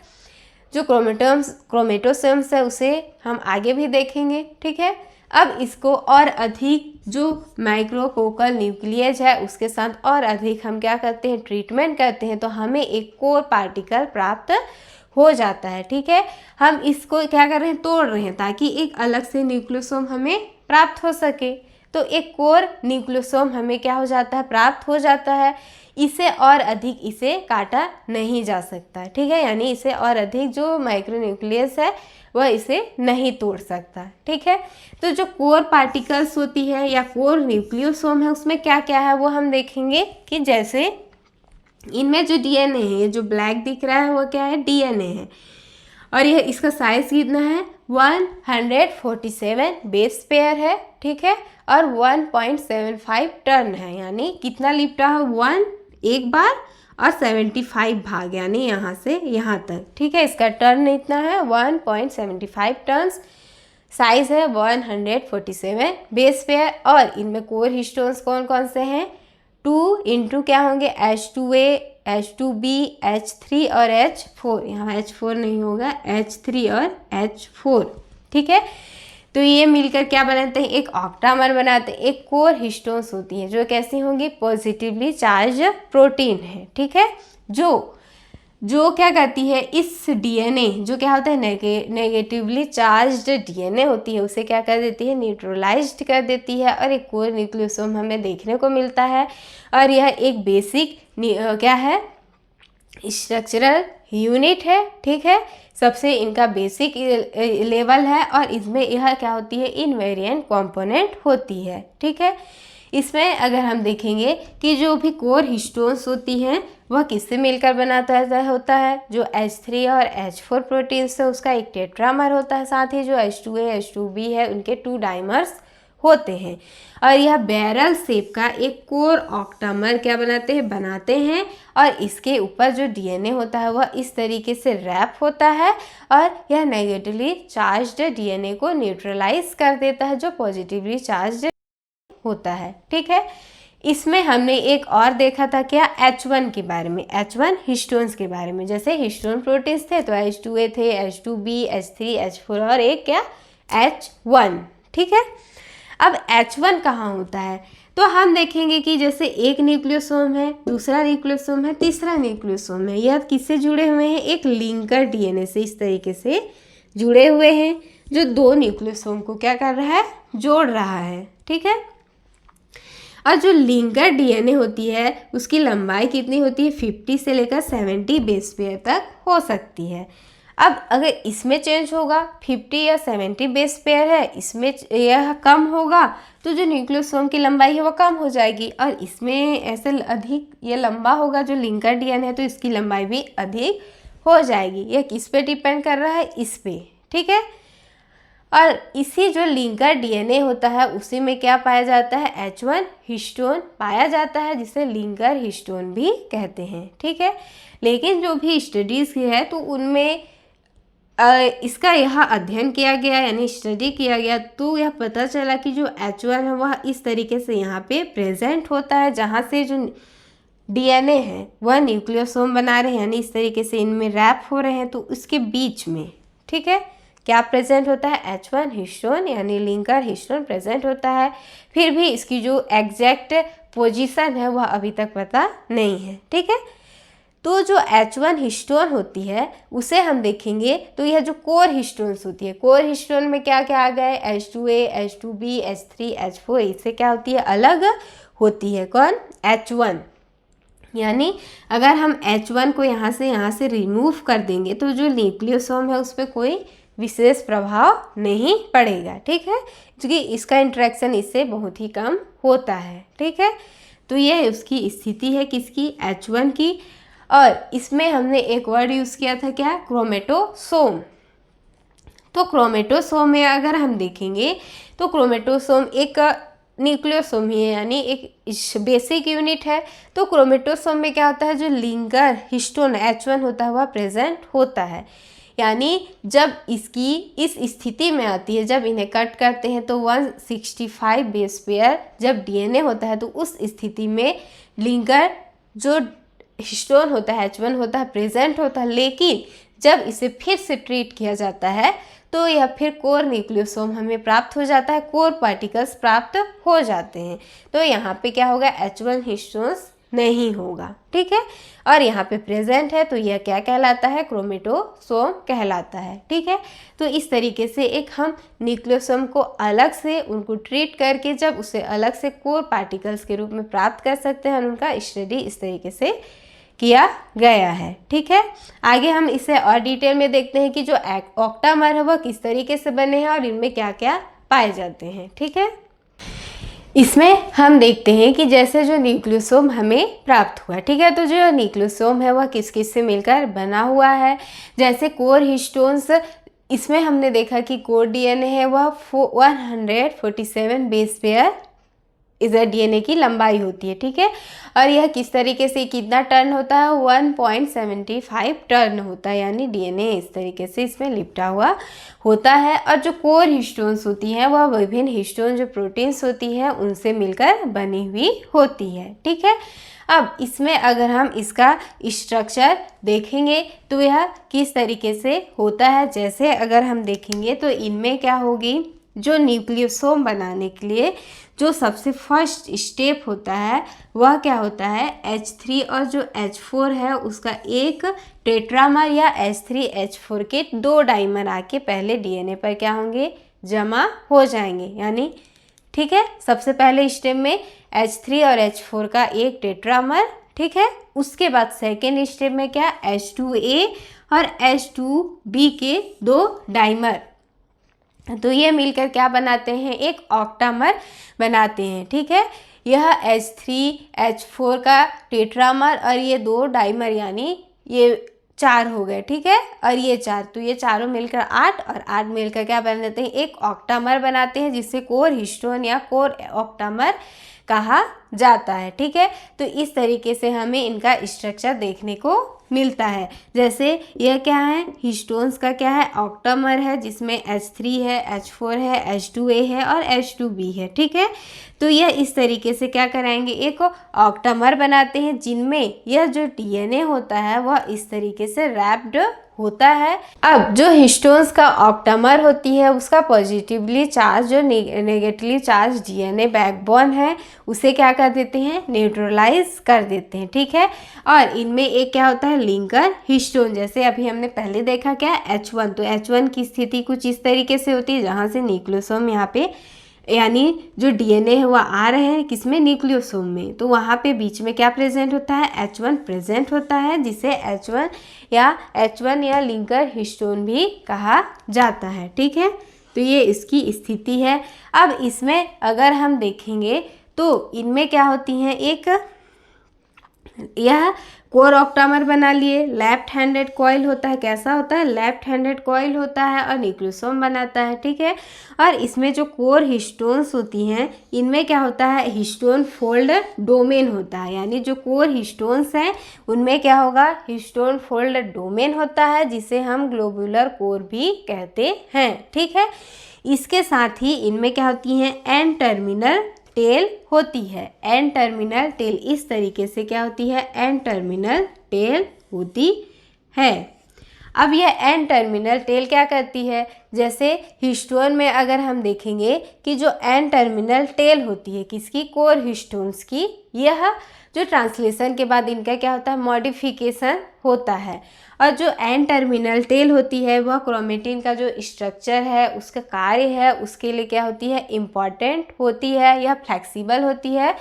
जो क्रोमेटोसोम्स है उसे हम आगे भी देखेंगे। ठीक है, अब इसको और अधिक जो माइक्रोकोकल न्यूक्लियस है उसके साथ और अधिक हम क्या करते हैं, ट्रीटमेंट करते हैं, तो हमें एक कोर पार्टिकल प्राप्त हो जाता है। ठीक है, हम इसको क्या कर रहे हैं, तोड़ रहे हैं, ताकि एक अलग से न्यूक्लियोसोम हमें प्राप्त हो सके। तो एक कोर न्यूक्लियोसोम हमें क्या हो जाता है, प्राप्त हो जाता है। इसे और अधिक इसे काटा नहीं जा सकता। ठीक है, यानी इसे और अधिक जो माइक्रोन्यूक्लियस है वह इसे नहीं तोड़ सकता। ठीक है, तो जो कोर पार्टिकल्स होती है या कोर न्यूक्लियोसोम है उसमें क्या क्या है वो हम देखेंगे, कि जैसे इनमें जो DNA है, ये जो ब्लैक दिख रहा है वो क्या है, DNA है, और यह इसका साइज कितना है, 147 बेस पेयर है। ठीक है, और 1.75 टन है, यानी कितना लिपटा है, 1 एक बार और 75 भाग, यानी यहाँ से यहाँ तक। ठीक है, इसका टर्न इतना है 1.75 टन, साइज है 147 बेस पेयर। और इनमें कोर हिस्टोन्स कौन कौन से हैं, 2 इंटू क्या होंगे, H2A, H2B, H3 और H4। यहाँ H4 नहीं होगा, H3 और H4। ठीक है, तो ये मिलकर क्या बनाते हैं, एक ऑक्टामर बनाते हैं। एक कोर हिस्टोन्स होती है जो कैसी होंगी, पॉजिटिवली चार्ज प्रोटीन है। ठीक है, जो क्या करती है, इस DNA जो क्या होता है, नेगेटिवली चार्ज्ड DNA होती है, उसे क्या कर देती है, न्यूट्रलाइज्ड कर देती है, और एक कोर न्यूक्लियोसोम हमें देखने को मिलता है। और यह एक बेसिक क्या है, स्ट्रक्चरल यूनिट है, ठीक है, सबसे इनका बेसिक लेवल है और इसमें यह क्या होती है, इनवेरिएंट कंपोनेंट होती है, ठीक है। इसमें अगर हम देखेंगे कि जो भी कोर हिस्टोन्स होती हैं वह किससे मिलकर बनाता होता है, जो H3 और H4 प्रोटीन से उसका एक टेट्रामर होता है, साथ ही जो H2A H2B है उनके 2 डाइमर्स होते हैं और यह बैरल शेप का एक कोर ऑक्टामर क्या बनाते हैं और इसके ऊपर जो डीएनए होता है वह इस तरीके से रैप होता है और यह नेगेटिवली चार्ज्ड डीएनए को न्यूट्रलाइज कर देता है जो पॉजिटिवली चार्ज्ड होता है, ठीक है। इसमें हमने एक और देखा था क्या, H1 के बारे में, H1 हिस्टोन्स के बारे में। जैसे हिस्टोन प्रोटीन्स थे तो H2A थे, H2B, H3, H4 और एक क्या, H1, ठीक है। अब H1 कहाँ होता है, तो हम देखेंगे कि जैसे एक न्यूक्लियोसोम है, दूसरा न्यूक्लियोसोम है, तीसरा न्यूक्लियोसोम है, यह किससे जुड़े हुए हैं, एक लिंकर डीएनए से इस तरीके से जुड़े हुए हैं जो 2 न्यूक्लियोसोम को क्या कर रहा है, जोड़ रहा है, ठीक है। और जो लिंकर डीएनए होती है उसकी लंबाई कितनी होती है, 50 से लेकर 70 बेस पेयर तक हो सकती है। अब अगर इसमें चेंज होगा, 50 या 70 बेस पेयर है, इसमें यह कम होगा तो जो न्यूक्लियोसोम की लंबाई है वो कम हो जाएगी और इसमें ऐसे अधिक ये लंबा होगा जो लिंकर डीएनए है तो इसकी लंबाई भी अधिक हो जाएगी। यह किस पे डिपेंड कर रहा है, इस पे, ठीक है। और इसी जो लिंकर डीएनए होता है उसी में क्या पाया जाता है, H1 हिस्टोन पाया जाता है जिसे लिंकर हिस्टोन भी कहते हैं, ठीक है। लेकिन जो भी स्टडीज़ है तो उनमें इसका यह अध्ययन किया गया यानी स्टडी किया गया तो यह पता चला कि जो H1 है वह इस तरीके से यहाँ पे प्रेजेंट होता है जहाँ से जो डीएनए है वह न्यूक्लियोसोम बना रहे हैं यानी इस तरीके से इनमें रैप हो रहे हैं तो उसके बीच में, ठीक है, क्या प्रेजेंट होता है, H1 हिस्टोन यानी लिंकर हिस्टोन प्रेजेंट होता है। फिर भी इसकी जो एग्जैक्ट पोजीशन है वह अभी तक पता नहीं है, ठीक है। तो जो H1 हिस्टोन होती है उसे हम देखेंगे तो यह जो कोर हिस्टोन्स होती है, कोर हिस्टोन में क्या क्या आ गए, H2A, H2B, H3, H4, इससे क्या होती है, अलग होती है कौन, H1। यानी अगर हम H1 को यहाँ से रिमूव कर देंगे तो जो न्यूक्लियोसोम है उस पर कोई विशेष प्रभाव नहीं पड़ेगा, ठीक है, क्योंकि इसका इंटरेक्शन इससे बहुत ही कम होता है, ठीक है। तो ये उसकी स्थिति है किसकी, H1 की। और इसमें हमने एक वर्ड यूज़ किया था क्या, क्रोमेटोसोम। तो क्रोमेटोसोम में अगर हम देखेंगे तो क्रोमेटोसोम एक न्यूक्लियोसोम ही है यानी एक बेसिक यूनिट है। तो क्रोमेटोसोम में क्या होता है, जो लिंकर हिस्टोन H1 होता है वह प्रेजेंट होता है। यानी जब इसकी इस स्थिति में आती है, जब इन्हें कट करते हैं तो 165 बेस पेयर जब डीएनए होता है तो उस स्थिति में लिंकर जो हिस्टोन होता है H1 होता है प्रेजेंट होता है। लेकिन जब इसे फिर से ट्रीट किया जाता है तो यह फिर कोर न्यूक्लियोसोम हमें प्राप्त हो जाता है, कोर पार्टिकल्स प्राप्त हो जाते हैं। तो यहाँ पे क्या होगा, H1 हिस्टोन्स नहीं होगा, ठीक है, और यहाँ पे प्रेजेंट है तो यह क्या कहलाता है, क्रोमेटोसोम कहलाता है, ठीक है। तो इस तरीके से एक हम न्यूक्लियोसोम को अलग से उनको ट्रीट करके जब उसे अलग से कोर पार्टिकल्स के रूप में प्राप्त कर सकते हैं और उनका स्टडी इस तरीके से किया गया है, ठीक है। आगे हम इसे और डिटेल में देखते हैं कि जो ऑक्टामर है वह किस तरीके से बने हैं और इनमें क्या क्या पाए जाते हैं, ठीक है। इसमें हम देखते हैं कि जैसे जो न्यूक्लियोसोम हमें प्राप्त हुआ, ठीक है, तो जो न्यूक्लियोसोम है वह किस किस से मिलकर बना हुआ है। जैसे कोर हिस्टोन्स, इसमें हमने देखा कि कोर डीएनए है वह 147 बेस पेयर इधर डीएनए की लंबाई होती है, ठीक है, और यह किस तरीके से कितना टर्न होता है, 1.75 टर्न होता है, यानी डीएनए इस तरीके से इसमें लिपटा हुआ होता है। और जो कोर हिस्टोन्स होती हैं वह विभिन्न हिस्टोन जो प्रोटीन्स होती हैं उनसे मिलकर बनी हुई होती है, ठीक है। अब इसमें अगर हम इसका स्ट्रक्चर देखेंगे तो यह किस तरीके से होता है, जैसे अगर हम देखेंगे तो इनमें क्या होगी, जो न्यूक्लियोसोम बनाने के लिए जो सबसे फर्स्ट स्टेप होता है वह क्या होता है, H3 और जो H4 है उसका एक टेट्रामर या H3H4 के 2 डाइमर आके पहले डीएनए पर क्या होंगे, जमा हो जाएंगे, यानी ठीक है। सबसे पहले स्टेप में H3 और H4 का एक टेट्रामर, ठीक है। उसके बाद सेकेंड स्टेप में क्या, H2A और H2B के 2 डाइमर, तो ये मिलकर क्या बनाते हैं, एक ऑक्टामर बनाते हैं, ठीक है। यह H3H4 का टेट्रामर और ये 2 डाइमर यानी ये 4 हो गए, ठीक है, और ये 4, तो ये चारों मिलकर 8 और 8 मिलकर क्या बनाते हैं, एक ऑक्टामर बनाते हैं जिसे कोर हिस्टोन या कोर ऑक्टामर कहा जाता है, ठीक है। तो इस तरीके से हमें इनका स्ट्रक्चर देखने को मिलता है। जैसे यह क्या है, हिस्टोन्स का क्या है, ऑक्टामर है जिसमें H3 है, H4 है, H2A है और H2B है, ठीक है। तो यह इस तरीके से क्या कराएंगे, एक ऑक्टामर बनाते हैं जिनमें यह जो डीएनए होता है वह इस तरीके से रैप्ड होता है। अब जो हिस्टोन्स का ऑक्टामर होती है उसका पॉजिटिवली चार्ज जो नेगेटिवली चार्ज डीएनए बैकबोन है उसे क्या कर देते हैं, न्यूट्रलाइज कर देते हैं, ठीक है। और इनमें एक क्या होता है, लिंकर हिस्टोन, जैसे अभी हमने पहले देखा क्या, H1, तो H1 की स्थिति कुछ इस तरीके से होती है जहाँ से न्यूक्लियोसोम यहाँ पे यानी जो डीएनए है वह आ रहे हैं किसमें, न्यूक्लियोसोम में, तो वहाँ पे बीच में क्या प्रेजेंट होता है, H1 प्रेजेंट होता है जिसे H1 या लिंकर हिस्टोन भी कहा जाता है, ठीक है। तो ये इसकी स्थिति है। अब इसमें अगर हम देखेंगे तो इनमें क्या होती हैं, एक यह कोर ऑक्टामर बना लिए, लेफ्ट हैंडेड कॉइल होता है, कैसा होता है, लेफ्ट हैंडेड कॉइल होता है और न्यूक्लियोसोम बनाता है, ठीक है। और इसमें जो कोर हिस्टोन्स होती हैं इनमें क्या होता है, हिस्टोन फोल्ड डोमेन होता है, यानी जो कोर हिस्टोन्स हैं उनमें क्या होगा, हिस्टोन फोल्ड डोमेन होता है जिसे हम ग्लोबुलर कोर भी कहते हैं, ठीक है। इसके साथ ही इनमें क्या होती हैं, एन टर्मिनल टेल होती है, एन टर्मिनल टेल, इस तरीके से क्या होती है, एन टर्मिनल टेल होती है। अब यह एन टर्मिनल टेल क्या करती है, जैसे हिस्टोन में अगर हम देखेंगे कि जो एन टर्मिनल टेल होती है किसकी, कोर हिस्टोन्स की, यह जो ट्रांसलेशन के बाद इनका क्या होता है, मॉडिफिकेशन होता है। और जो एन टर्मिनल टेल होती है वह क्रोमेटिन का जो स्ट्रक्चर है उसका कार्य है उसके लिए क्या होती है, इम्पॉर्टेंट होती है, यह फ्लेक्सिबल होती है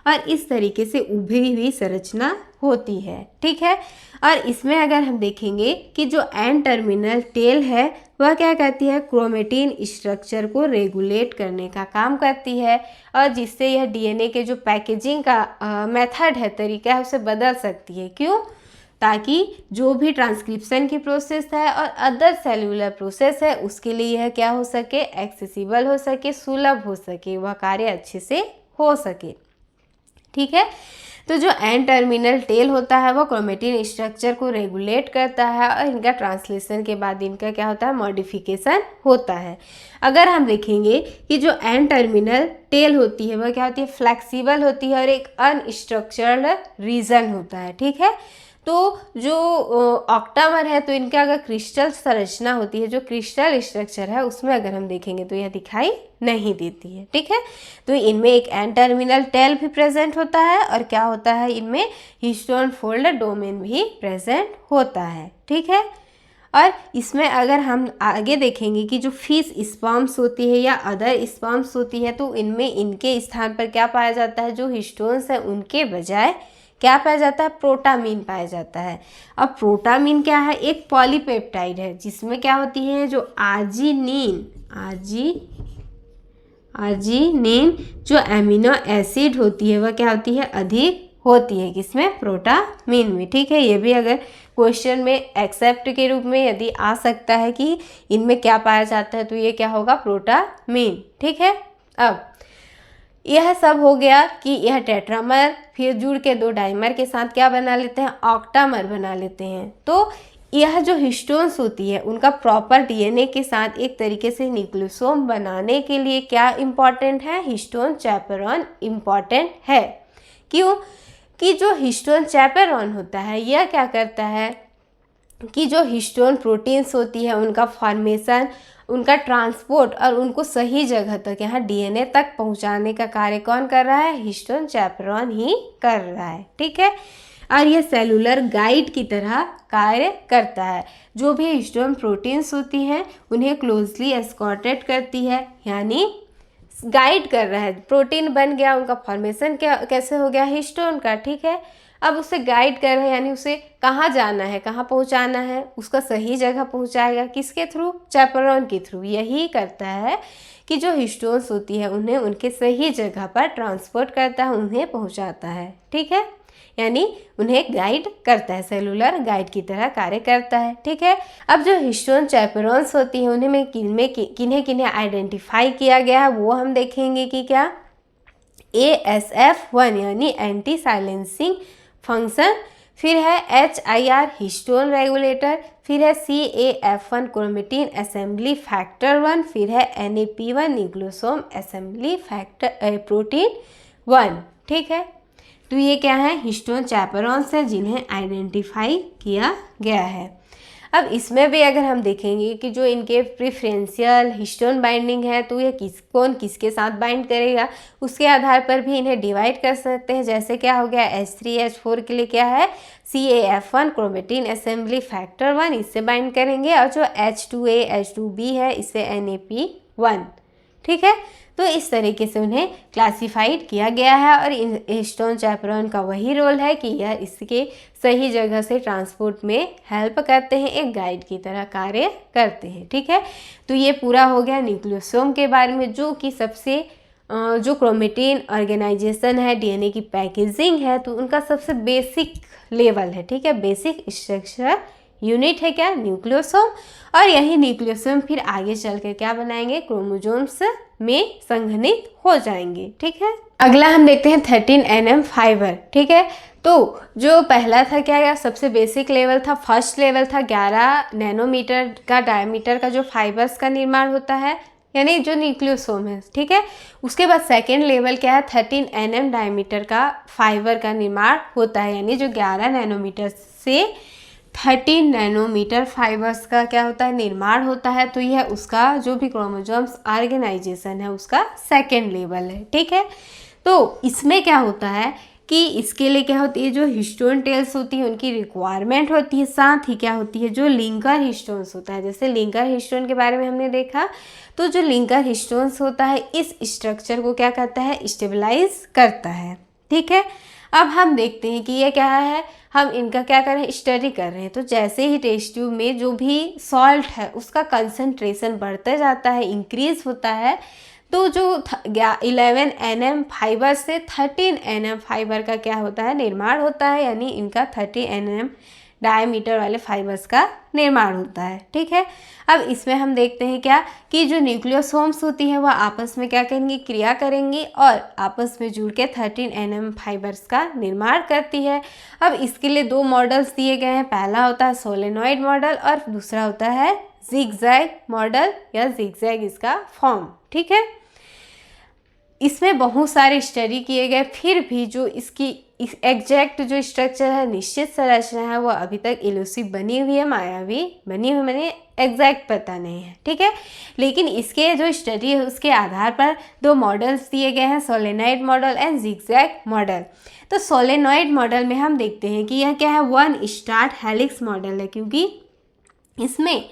और इस तरीके से उभरी हुई संरचना होती है, ठीक है। और इसमें अगर हम देखेंगे कि जो एन टर्मिनल टेल है वह क्या करती है, क्रोमेटिन स्ट्रक्चर को रेगुलेट करने का काम करती है और जिससे यह डीएनए के जो पैकेजिंग का मेथड है, तरीका है, उसे बदल सकती है। क्यों, ताकि जो भी ट्रांसक्रिप्शन की प्रोसेस है और अदर सेलुलर प्रोसेस है उसके लिए यह क्या हो सके, एक्सेसिबल हो सके, सुलभ हो सके, वह कार्य अच्छे से हो सके, ठीक है। तो जो एन टर्मिनल टेल होता है वो क्रोमेटिन स्ट्रक्चर को रेगुलेट करता है और इनका ट्रांसलेशन के बाद इनका क्या होता है, मॉडिफिकेशन होता है। अगर हम देखेंगे कि जो एन टर्मिनल टेल होती है वह क्या होती है, फ्लेक्सिबल होती है और एक अनस्ट्रक्चर्ड रीजन होता है, ठीक है। तो जो ऑक्टामर है तो इनका अगर क्रिस्टल संरचना होती है, जो क्रिस्टल स्ट्रक्चर है उसमें अगर हम देखेंगे तो यह दिखाई नहीं देती है, ठीक है। तो इनमें एक एन टर्मिनल टेल भी प्रेजेंट होता है और क्या होता है, इनमें हिस्टोन फोल्ड डोमेन भी प्रेजेंट होता है, ठीक है। और इसमें अगर हम आगे देखेंगे कि जो फिश स्पर्म्स होती है या अदर स्पर्म्स होती है तो इनमें इनके स्थान पर क्या पाया जाता है, जो हिस्टोन्स है उनके बजाय क्या पाया जाता है, प्रोटामीन पाया जाता है। अब प्रोटामीन क्या है, एक पॉलीपेप्टाइड है जिसमें क्या होती है, जो आर्जिनिन जो एमिनो एसिड होती है वह क्या होती है, अधिक होती है किसमें, प्रोटामीन में, ठीक है। ये भी अगर क्वेश्चन में एक्सेप्ट के रूप में यदि आ सकता है कि इनमें क्या पाया जाता है तो ये क्या होगा, प्रोटामीन, ठीक है। अब यह सब हो गया कि यह टेट्रामर फिर जुड़ के 2 डाइमर के साथ क्या बना लेते हैं, ऑक्टामर बना लेते हैं। तो यह जो हिस्टोन्स होती है उनका प्रॉपर डीएनए के साथ एक तरीके से न्यूक्लियोसोम बनाने के लिए क्या इम्पॉर्टेंट है, हिस्टोन चैपेरॉन इम्पॉर्टेंट है। क्यों कि जो हिस्टोन चैपेरॉन होता है यह क्या करता है कि जो हिस्टोन प्रोटीन्स होती है उनका फॉर्मेशन, उनका ट्रांसपोर्ट और उनको सही जगह तक यहाँ डीएनए तक पहुँचाने का कार्य कौन कर रहा है, हिस्टोन चैपेरॉन ही कर रहा है, ठीक है। और यह सेलुलर गाइड की तरह कार्य करता है। जो भी हिस्टोन प्रोटीन्स होती हैं उन्हें क्लोजली एस्कॉर्टेड करती है, यानी गाइड कर रहा है। प्रोटीन बन गया, उनका फॉर्मेशन क्या कैसे हो गया, हिस्टोन का, ठीक है। अब उसे गाइड कर रहे हैं, यानी उसे कहाँ जाना है, कहाँ पहुँचाना है, उसका सही जगह पहुँचाएगा। किसके थ्रू? चैपरॉन के थ्रू। यही करता है कि जो हिस्टोन्स होती है उन्हें उनके सही जगह पर ट्रांसपोर्ट करता है, उन्हें पहुँचाता है। ठीक है, यानी उन्हें गाइड करता है, सेलुलर गाइड की तरह कार्य करता है। ठीक है, अब जो हिस्टोन चैपरॉन्स होती है उन्हें किन्हें किन्हें आइडेंटिफाई किया गया है वो हम देखेंगे कि क्या ASF1 यानी एंटी साइलेंसिंग फंक्शन, फिर है HIR हिस्टोन रेगुलेटर, फिर है CAF1 क्रोमेटिन असेंबली फैक्टर 1, फिर है NAP1 nucleosome assembly factor protein 1। ठीक है, तो ये क्या है? हिस्टोन चैपरॉन्स है जिन्हें आइडेंटिफाई किया गया है। अब इसमें भी अगर हम देखेंगे कि जो इनके प्रेफरेंशियल हिस्टोन बाइंडिंग है तो ये कौन किसके साथ बाइंड करेगा उसके आधार पर भी इन्हें डिवाइड कर सकते हैं। जैसे क्या हो गया, H3H4 के लिए क्या है, CAF1 क्रोमेटिन असेंबली फैक्टर 1, इससे बाइंड करेंगे, और जो H2A H2B है इससे NAP1। ठीक है, तो इस तरीके से उन्हें क्लासिफाइड किया गया है और इन हिस्टोन चैपरॉन का वही रोल है कि यह इसके सही जगह से ट्रांसपोर्ट में हेल्प करते हैं, एक गाइड की तरह कार्य करते हैं। ठीक है, तो ये पूरा हो गया न्यूक्लियोसोम के बारे में, जो कि सबसे जो क्रोमेटिन ऑर्गेनाइजेशन है, DNA की पैकेजिंग है, तो उनका सबसे बेसिक लेवल है। ठीक है, बेसिक स्ट्रक्चर यूनिट है क्या, न्यूक्लियोसोम। और यही न्यूक्लियोसोम फिर आगे चल कर क्या बनाएंगे, क्रोमोसोम्स में संघनित हो जाएंगे। ठीक है, अगला हम देखते हैं 13 nm फाइबर। ठीक है, तो जो पहला था क्या, सबसे बेसिक लेवल था, फर्स्ट लेवल था 11 नैनोमीटर का डायमीटर का जो फाइबर्स का निर्माण होता है, यानी जो न्यूक्लियोसोम है। ठीक है, उसके बाद सेकेंड लेवल क्या है, 13 nm डायमीटर का फाइबर का निर्माण होता है, यानी जो 11 नैनोमीटर से 13 नैनोमीटर फाइबर्स का क्या होता है, निर्माण होता है। तो यह उसका जो भी क्रोमोसोम्स ऑर्गेनाइजेशन है उसका सेकेंड लेवल है। ठीक है, तो इसमें क्या होता है कि इसके लिए क्या होती है, जो हिस्टोन टेल्स होती है उनकी रिक्वायरमेंट होती है, साथ ही क्या होती है, जो लिंकर हिस्टोन्स होता है। जैसे लिंकर हिस्टोन के बारे में हमने देखा, तो जो लिंकर हिस्टोन्स होता है इस स्ट्रक्चर को क्या करता है, स्टेबलाइज करता है। ठीक है, अब हम देखते हैं कि ये क्या है, हम इनका क्या कर रहे हैं, स्टडी कर रहे हैं। तो जैसे ही टेस्ट ट्यूब में जो भी सॉल्ट है उसका कंसंट्रेशन बढ़ता जाता है, इंक्रीज होता है, तो जो 11 nm फाइबर से 13 nm फाइबर का क्या होता है, निर्माण होता है, यानी इनका 30 nm डायमीटर वाले फाइबर्स का निर्माण होता है। ठीक है, अब इसमें हम देखते हैं क्या कि जो न्यूक्लियोसोम्स होती है वह आपस में क्या करेंगी, क्रिया करेंगी और आपस में जुड़ के 13 nm फाइबर्स का निर्माण करती है। अब इसके लिए दो मॉडल्स दिए गए हैं, पहला होता है सोलेनॉइड मॉडल और दूसरा होता है जिगजैग मॉडल या जिगजैग इसका फॉर्म। ठीक है, इसमें बहुत सारे स्टडी किए गए, फिर भी जो इसकी एग्जैक्ट जो स्ट्रक्चर है, निश्चित संरचना है, वो अभी तक इलूसिव बनी हुई है, मायावी बनी हुई, मैंने एग्जैक्ट पता नहीं है। ठीक है, लेकिन इसके जो स्टडी है उसके आधार पर दो मॉडल्स दिए गए हैं, solenoid model and zigzag model. तो सोलेनॉइड मॉडल में हम देखते हैं कि यह क्या है, 1 स्टार्ट हेलिक्स मॉडल है, क्योंकि इसमें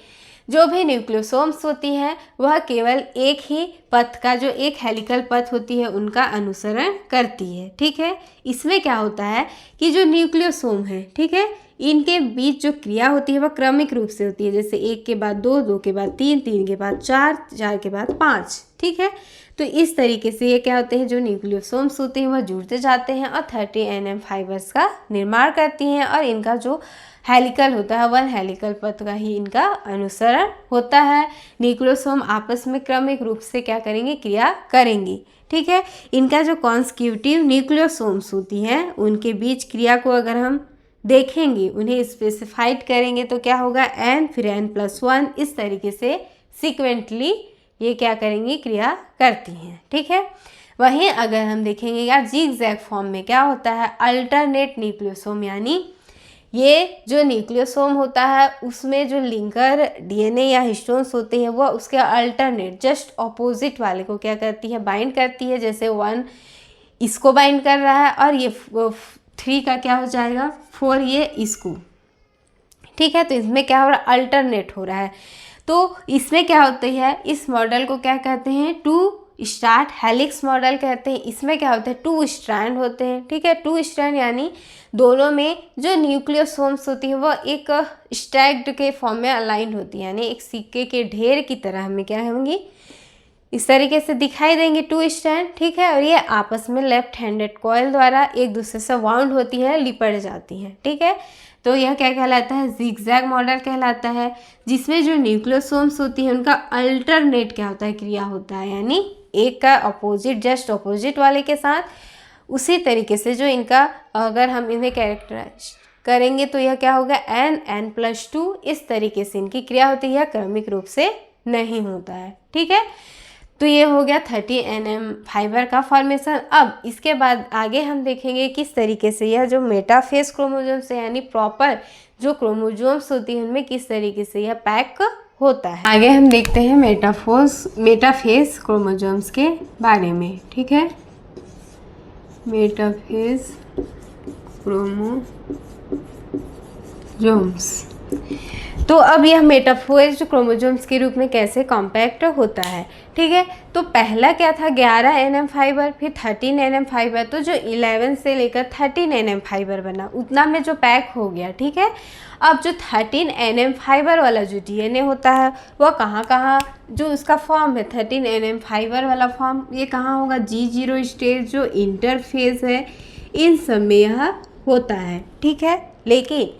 जो भी न्यूक्लियोसोम्स होती हैं वह केवल एक ही पथ का, जो एक हेलिकल पथ होती है उनका अनुसरण करती है। ठीक है, इसमें क्या होता है कि जो न्यूक्लियोसोम है, ठीक है, इनके बीच जो क्रिया होती है वह क्रमिक रूप से होती है, जैसे 1 के बाद 2, 2 के बाद 3, 3 के बाद 4, 4 के बाद 5। ठीक है, तो इस तरीके से ये क्या होते हैं, जो न्यूक्लियोसोम्स होते हैं वह जुड़ते जाते हैं और 30 nm फाइबर्स का निर्माण करती हैं, और इनका जो हेलिकल होता है वह हेलिकल पथ का ही इनका अनुसरण होता है। न्यूक्लियोसोम आपस में क्रमिक रूप से क्या करेंगे, क्रिया करेंगी। ठीक है, इनका जो कॉन्स्टिट्यूटिव न्यूक्लियोसोम्स होती हैं उनके बीच क्रिया को अगर हम देखेंगे, उन्हें स्पेसिफाइड करेंगे तो क्या होगा, n फिर n+1, इस तरीके से सिक्वेंटली ये क्या करेंगी, क्रिया करती हैं। ठीक है, वहीं अगर हम देखेंगे यार जिगजैग फॉर्म में क्या होता है, अल्टरनेट न्यूक्लियोसोम, यानी ये जो न्यूक्लियोसोम होता है उसमें जो लिंकर DNA या हिस्टोन्स होते हैं वह उसके अल्टरनेट जस्ट ऑपोजिट वाले को क्या करती है, बाइंड करती है। जैसे 1 इसको बाइंड कर रहा है और ये 3 का क्या हो जाएगा, 4 ये इसको। ठीक है, तो इसमें क्या हो रहा है, अल्टरनेट हो रहा है। तो इसमें क्या होती है, इस मॉडल को क्या कहते हैं, 2 स्टार्ट हेलिक्स मॉडल कहते हैं। इसमें क्या होता है, 2 स्ट्रैंड होते हैं, ठीक है। 2 स्ट्रैंड यानी दोनों में जो न्यूक्लियोसोम्स होती है वो एक स्टैक्ड के फॉर्म में अलाइन होती है, यानी एक सिक्के के ढेर की तरह हमें क्या होंगी, इस तरीके से दिखाई देंगे 2 स्ट्रैंड, ठीक है। और ये आपस में लेफ्ट हैंडेड कॉइल द्वारा एक दूसरे से वाउंड होती है, लिपट जाती हैं, ठीक है। तो यह क्या कहलाता है, जिगजैग मॉडल कहलाता है, जिसमें जो न्यूक्लियोसोम्स होती है उनका अल्टरनेट क्या होता है, क्रिया होता है, यानी एक का अपोजिट जस्ट अपोजिट वाले के साथ उसी तरीके से जो इनका, अगर हम इन्हें कैरेक्टराइज करेंगे तो यह क्या होगा, n+2 इस तरीके से इनकी क्रिया होती है, क्रमिक रूप से नहीं होता है, ठीक है। तो ये हो गया 30 nm फाइबर का फॉर्मेशन। अब इसके बाद आगे हम देखेंगे किस तरीके से यह जो मेटाफेज क्रोमोसोम्स है, यानी प्रॉपर जो क्रोमोसोम्स होती हैं उनमें किस तरीके से यह पैक होता है। आगे हम देखते हैं मेटाफेज क्रोमोसोम्स के बारे में, ठीक है। मेटाफेज क्रोमोसोम्स, तो अब यह मेटाफेज क्रोमोसोम्स के रूप में कैसे कॉम्पैक्ट होता है, ठीक है। तो पहला क्या था, 11 nm फाइबर, फिर 13 nm फाइबर, तो जो 11 से लेकर 13 nm फाइबर बना उतना में जो पैक हो गया, ठीक है। अब जो 13 nm फाइबर वाला जो डीएनए होता है वह कहाँ जो उसका फॉर्म है 13 nm फाइबर वाला फॉर्म, ये कहाँ होगा, G0 स्टेज जो इंटरफेज है इन सब में यह होता है, ठीक है। लेकिन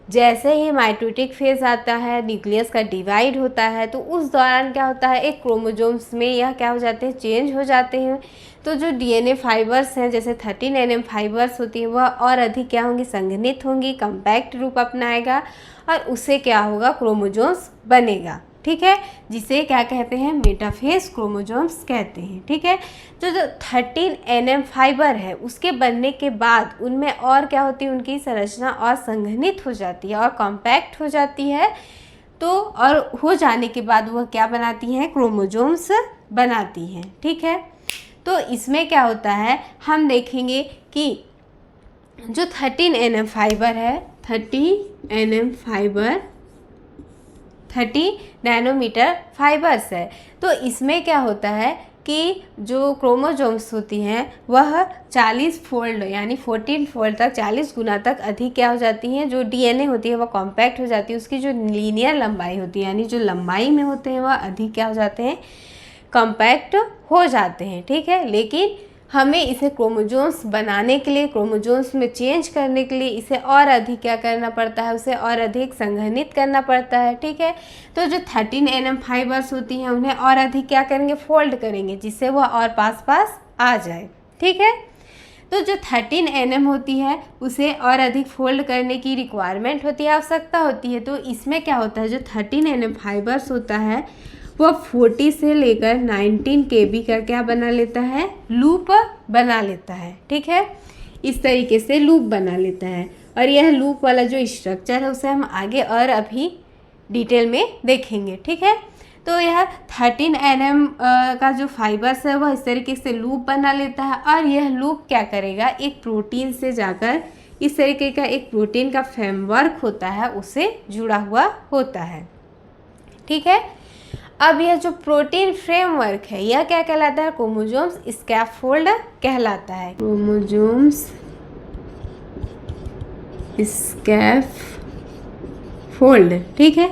जैसे ही माइटोटिक फेज आता है, न्यूक्लियस का डिवाइड होता है, तो उस दौरान क्या होता है, एक क्रोमोसोम्स में यह क्या हो जाते हैं, चेंज हो जाते हैं। तो जो डीएनए फाइबर्स हैं जैसे 13 nm फाइबर्स होती हैं वह और अधिक क्या होंगी, संघनित होंगी, कम्पैक्ट रूप अपनाएगा और उससे क्या होगा, क्रोमोसोम्स बनेगा, ठीक है, जिसे क्या कहते हैं, मेटाफेज क्रोमोसोम्स कहते हैं, ठीक है। तो जो 13 nm फाइबर है उसके बनने के बाद उनमें और क्या होती है, उनकी संरचना और संघनित हो जाती है और कॉम्पैक्ट हो जाती है। तो और हो जाने के बाद वह क्या बनाती हैं, क्रोमोसोम्स बनाती हैं, ठीक है। तो इसमें क्या होता है, हम देखेंगे कि जो 13 nm फाइबर है, 30 nm फाइबर 30 नैनोमीटर फाइबर्स है। तो इसमें क्या होता है कि जो क्रोमोसोम्स होती हैं वह 40 फोल्ड यानी 14 फोल्ड तक, 40 गुना तक अधिक क्या हो जाती हैं, जो डीएनए होती है वह कॉम्पैक्ट हो जाती है, उसकी जो लीनियर लंबाई होती है यानी जो लंबाई में होते हैं वह अधिक क्या हो जाते हैं, कॉम्पैक्ट हो जाते हैं, ठीक है। लेकिन हमें इसे क्रोमोसोम्स बनाने के लिए, क्रोमोसोम्स में चेंज करने के लिए इसे और अधिक क्या करना पड़ता है, उसे और अधिक संघनित करना पड़ता है, ठीक है। तो जो 13 nm फाइबर्स होती हैं उन्हें और अधिक क्या करेंगे, फोल्ड करेंगे, जिससे वह और पास आ जाए, ठीक है। तो जो 13 nm होती है उसे और अधिक फोल्ड करने की रिक्वायरमेंट होती है, आवश्यकता होती है। तो इसमें क्या होता है, जो 13 nm फाइबर्स होता है वह 40 से लेकर 19 kb का क्या बना लेता है, लूप बना लेता है, ठीक है। इस तरीके से लूप बना लेता है और यह लूप वाला जो स्ट्रक्चर है उसे हम आगे और अभी डिटेल में देखेंगे, ठीक है। तो यह 13 nm का जो फाइबर्स है वह इस तरीके से लूप बना लेता है और यह लूप क्या करेगा, एक प्रोटीन से जाकर इस तरीके का एक प्रोटीन का फ्रेमवर्क होता है उससे जुड़ा हुआ होता है, ठीक है। अब यह जो प्रोटीन फ्रेमवर्क है यह क्या कहलाता है, क्रोमोसोम्स स्कैफोल्ड कहलाता है, क्रोमोसोम्स स्कैफोल्ड, ठीक है।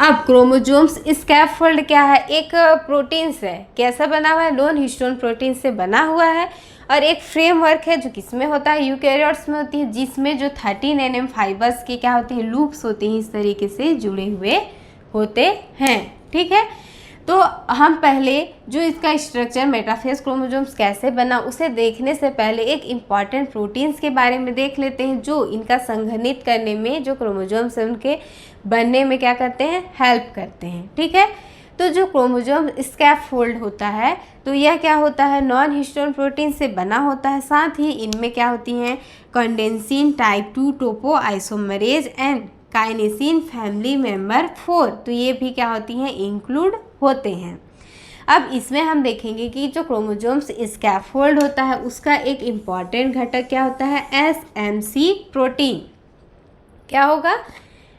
अब क्रोमोसोम्स स्कैफोल्ड क्या है, एक प्रोटीन से कैसा बना हुआ है, नॉन हिस्टोन प्रोटीन से बना हुआ है और एक फ्रेमवर्क है जो किसमें होता है, यूकैरियोट्स में होती है, जिसमें जो 13 nm फाइबर्स की क्या होती है, लूप्स होती हैं, इस तरीके से जुड़े हुए होते हैं, ठीक है। तो हम पहले जो इसका स्ट्रक्चर मेटाफेज क्रोमोसोम्स कैसे बना उसे देखने से पहले एक इम्पॉर्टेंट प्रोटीन्स के बारे में देख लेते हैं जो इनका संघनित करने में, जो क्रोमोसोम्स हैं उनके बनने में क्या करते हैं, हेल्प करते हैं, ठीक है। तो जो क्रोमोसोम स्कैफोल्ड होता है तो यह क्या होता है, नॉन हिस्टोन प्रोटीन से बना होता है, साथ ही इनमें क्या होती हैं, condensin type 2 topoisomerase and kinesin family member 4, तो ये भी क्या होती हैं, इंक्लूड होते हैं। अब इसमें हम देखेंगे कि जो क्रोमोसोम्स स्कैफोल्ड होता है उसका एक इम्पॉर्टेंट घटक क्या होता है, SMC प्रोटीन। क्या होगा,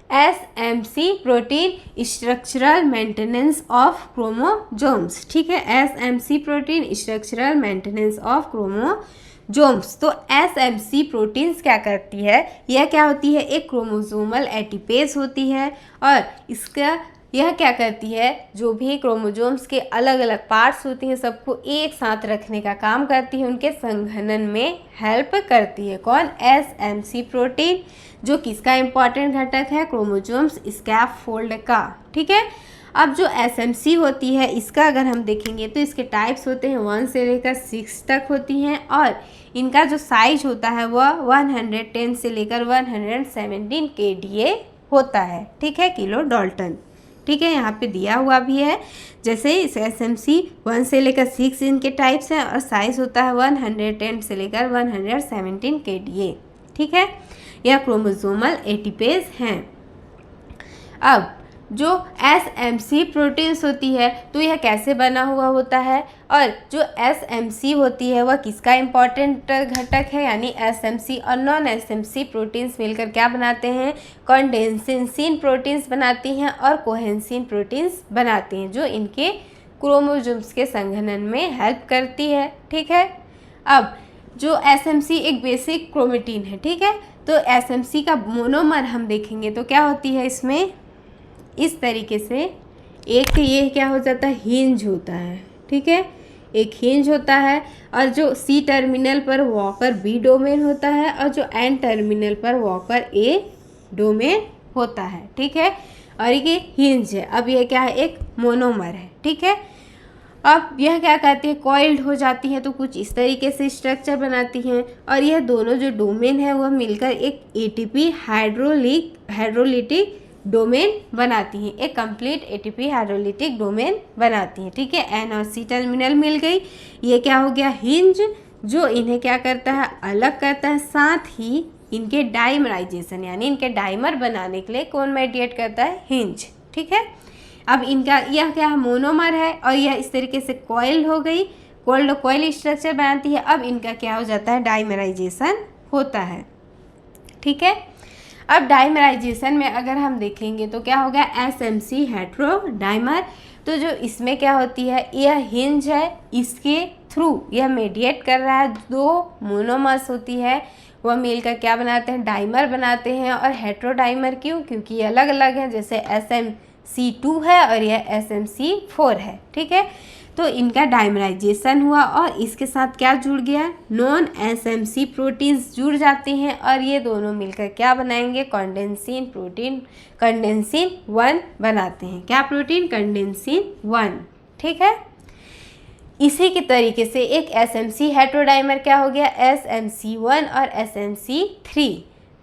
SMC protein structural maintenance of chromosomes, ठीक है, SMC protein structural maintenance of chromosomes. तो SMC प्रोटीन्स क्या करती है, यह क्या होती है, एक क्रोमोसोमल एटिपेज होती है और इसका यह क्या करती है, जो भी क्रोमोजोम्स के अलग अलग पार्ट्स होती हैं सबको एक साथ रखने का काम करती है, उनके संघनन में हेल्प करती है। कौन, SMC प्रोटीन, जो किसका इम्पॉर्टेंट घटक है, क्रोमोजोम्स स्कैफोल्ड का, ठीक है। अब जो SMC होती है इसका अगर हम देखेंगे तो इसके टाइप्स होते हैं 1 से लेकर 6 तक होती हैं और इनका जो साइज होता है वह 110 से लेकर 117 kDa होता है, ठीक है, किलो डाल्टन, ठीक है, यहाँ पे दिया हुआ भी है। जैसे इस SMC 1 से लेकर 6 इनके टाइप्स हैं और साइज़ होता है 110 से लेकर 117 kDa, ठीक है, यह क्रोमोसोमल एटिपेज हैं। अब जो SMC प्रोटीन्स होती है तो यह कैसे बना हुआ होता है और जो SMC होती है वह किसका इम्पॉर्टेंट घटक है, यानी SMC और नॉन SMC प्रोटीन्स मिलकर क्या बनाते हैं, कॉन्डेंसिन प्रोटीन्स बनाती हैं और कोहेंसिन प्रोटीन्स बनाती हैं, जो इनके क्रोमोसोम्स के संघनन में हेल्प करती है, ठीक है। अब जो SMC एक बेसिक क्रोमेटिन है, ठीक है, तो SMC का मोनोमर हम देखेंगे तो क्या होती है, इसमें इस तरीके से एक ये क्या हो जाता है, हिंज होता है, ठीक है, एक हिंज होता है और जो C टर्मिनल पर वॉकर B डोमेन होता है और जो N टर्मिनल पर वॉकर A डोमेन होता है, ठीक है, और ये हिंज है। अब ये क्या है, एक मोनोमर है, ठीक है। अब यह क्या कहती है, कॉइल्ड हो जाती है तो कुछ इस तरीके से स्ट्रक्चर बनाती हैं और यह दोनों जो डोमेन है वह मिलकर एक ATP हाइड्रोलिटिक डोमेन बनाती हैं, एक कंप्लीट ATP हाइड्रोलिटिक डोमेन बनाती हैं, ठीक है। N और C टर्मिनल मिल गई, ये क्या हो गया, हिंज, जो इन्हें क्या करता है, अलग करता है, साथ ही इनके डाइमराइजेशन यानी इनके डाइमर बनाने के लिए कौन मेडिएट करता है, हिंज, ठीक है। अब इनका यह क्या मोनोमर है और यह इस तरीके से कॉइल हो गई, कॉइल स्ट्रक्चर बनाती है। अब इनका क्या हो जाता है, डाइमराइजेशन होता है, ठीक है। अब डाइमराइजेशन में अगर हम देखेंगे तो क्या हो गया, SMC हेट्रोडाइमर, तो जो इसमें क्या होती है, यह हिंज है, इसके थ्रू यह मेडिएट कर रहा है, दो मोनोमर्स होती है वह मिलकर क्या बनाते हैं, डाइमर बनाते हैं। और हेट्रोडाइमर क्यों, क्योंकि ये अलग अलग हैं, जैसे SMC2 है और यह SMC4 है, ठीक है। तो इनका डाइमराइजेशन हुआ और इसके साथ क्या जुड़ गया, नॉन SMC प्रोटीन्स जुड़ जाते हैं और ये दोनों मिलकर क्या बनाएंगे, कॉन्डेंसिन प्रोटीन, कॉन्डेंसिन 1 बनाते हैं। क्या प्रोटीन, कॉन्डेंसिन 1, ठीक है। इसी के तरीके से एक SMC हेट्रोडाइमर क्या हो गया, SMC1 और SMC3,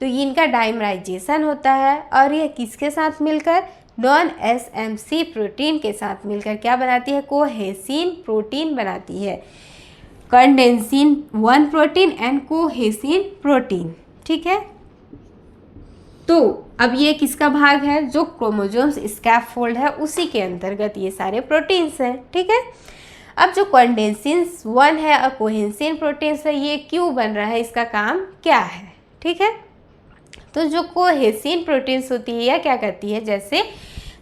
तो इनका डाइमराइजेशन होता है और यह किसके साथ मिलकर, नॉन SMC प्रोटीन के साथ मिलकर क्या बनाती है, कोहेसिन प्रोटीन बनाती है, कॉन्डेंसिन 1 प्रोटीन एंड कोहेसिन प्रोटीन, ठीक है। तो अब ये किसका भाग है, जो क्रोमोसोम्स स्कैफोल्ड है उसी के अंतर्गत ये सारे प्रोटीन्स हैं, ठीक है। अब जो कॉन्डेंसिन 1 है और कोहेसिन प्रोटीन्स है, ये क्यों बन रहा है, इसका काम क्या है, ठीक है। तो जो कोहेसिन प्रोटीन्स होती है यह क्या करती है, जैसे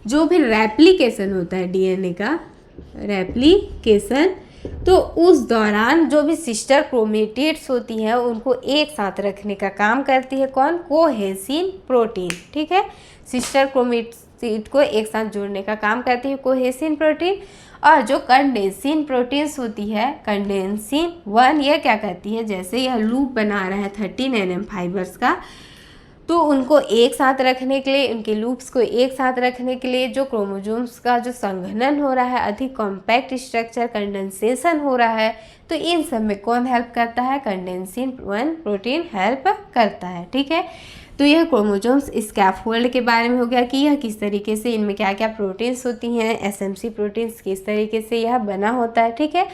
जो भी रेप्लिकेशन होता है DNA का रेप्लिकेशन, तो उस दौरान जो भी सिस्टर क्रोमेटिड्स होती हैं उनको एक साथ रखने का काम करती है कौन, कोहेसिन प्रोटीन, ठीक है। सिस्टर क्रोमेटिड को एक साथ जोड़ने का काम करती है कोहेसिन प्रोटीन। और जो कंडेंसिन प्रोटीन्स होती है, कंडेंसिन 1, यह क्या करती है, जैसे यह लूप बना रहा है 13 nm फाइबर्स का, तो उनको एक साथ रखने के लिए, उनके लूप्स को एक साथ रखने के लिए जो क्रोमोसोम्स का जो संघनन हो रहा है, अधिक कॉम्पैक्ट स्ट्रक्चर कंडेंसेशन हो रहा है, तो इन सब में कौन हेल्प करता है, कंडेंसिन 1 प्रोटीन हेल्प करता है, ठीक है। तो यह क्रोमोसोम्स स्कैफोल्ड के बारे में हो गया कि यह किस तरीके से, इनमें क्या क्या प्रोटीन्स होती हैं, SMC प्रोटीन्स किस तरीके से यह बना होता है, ठीक है।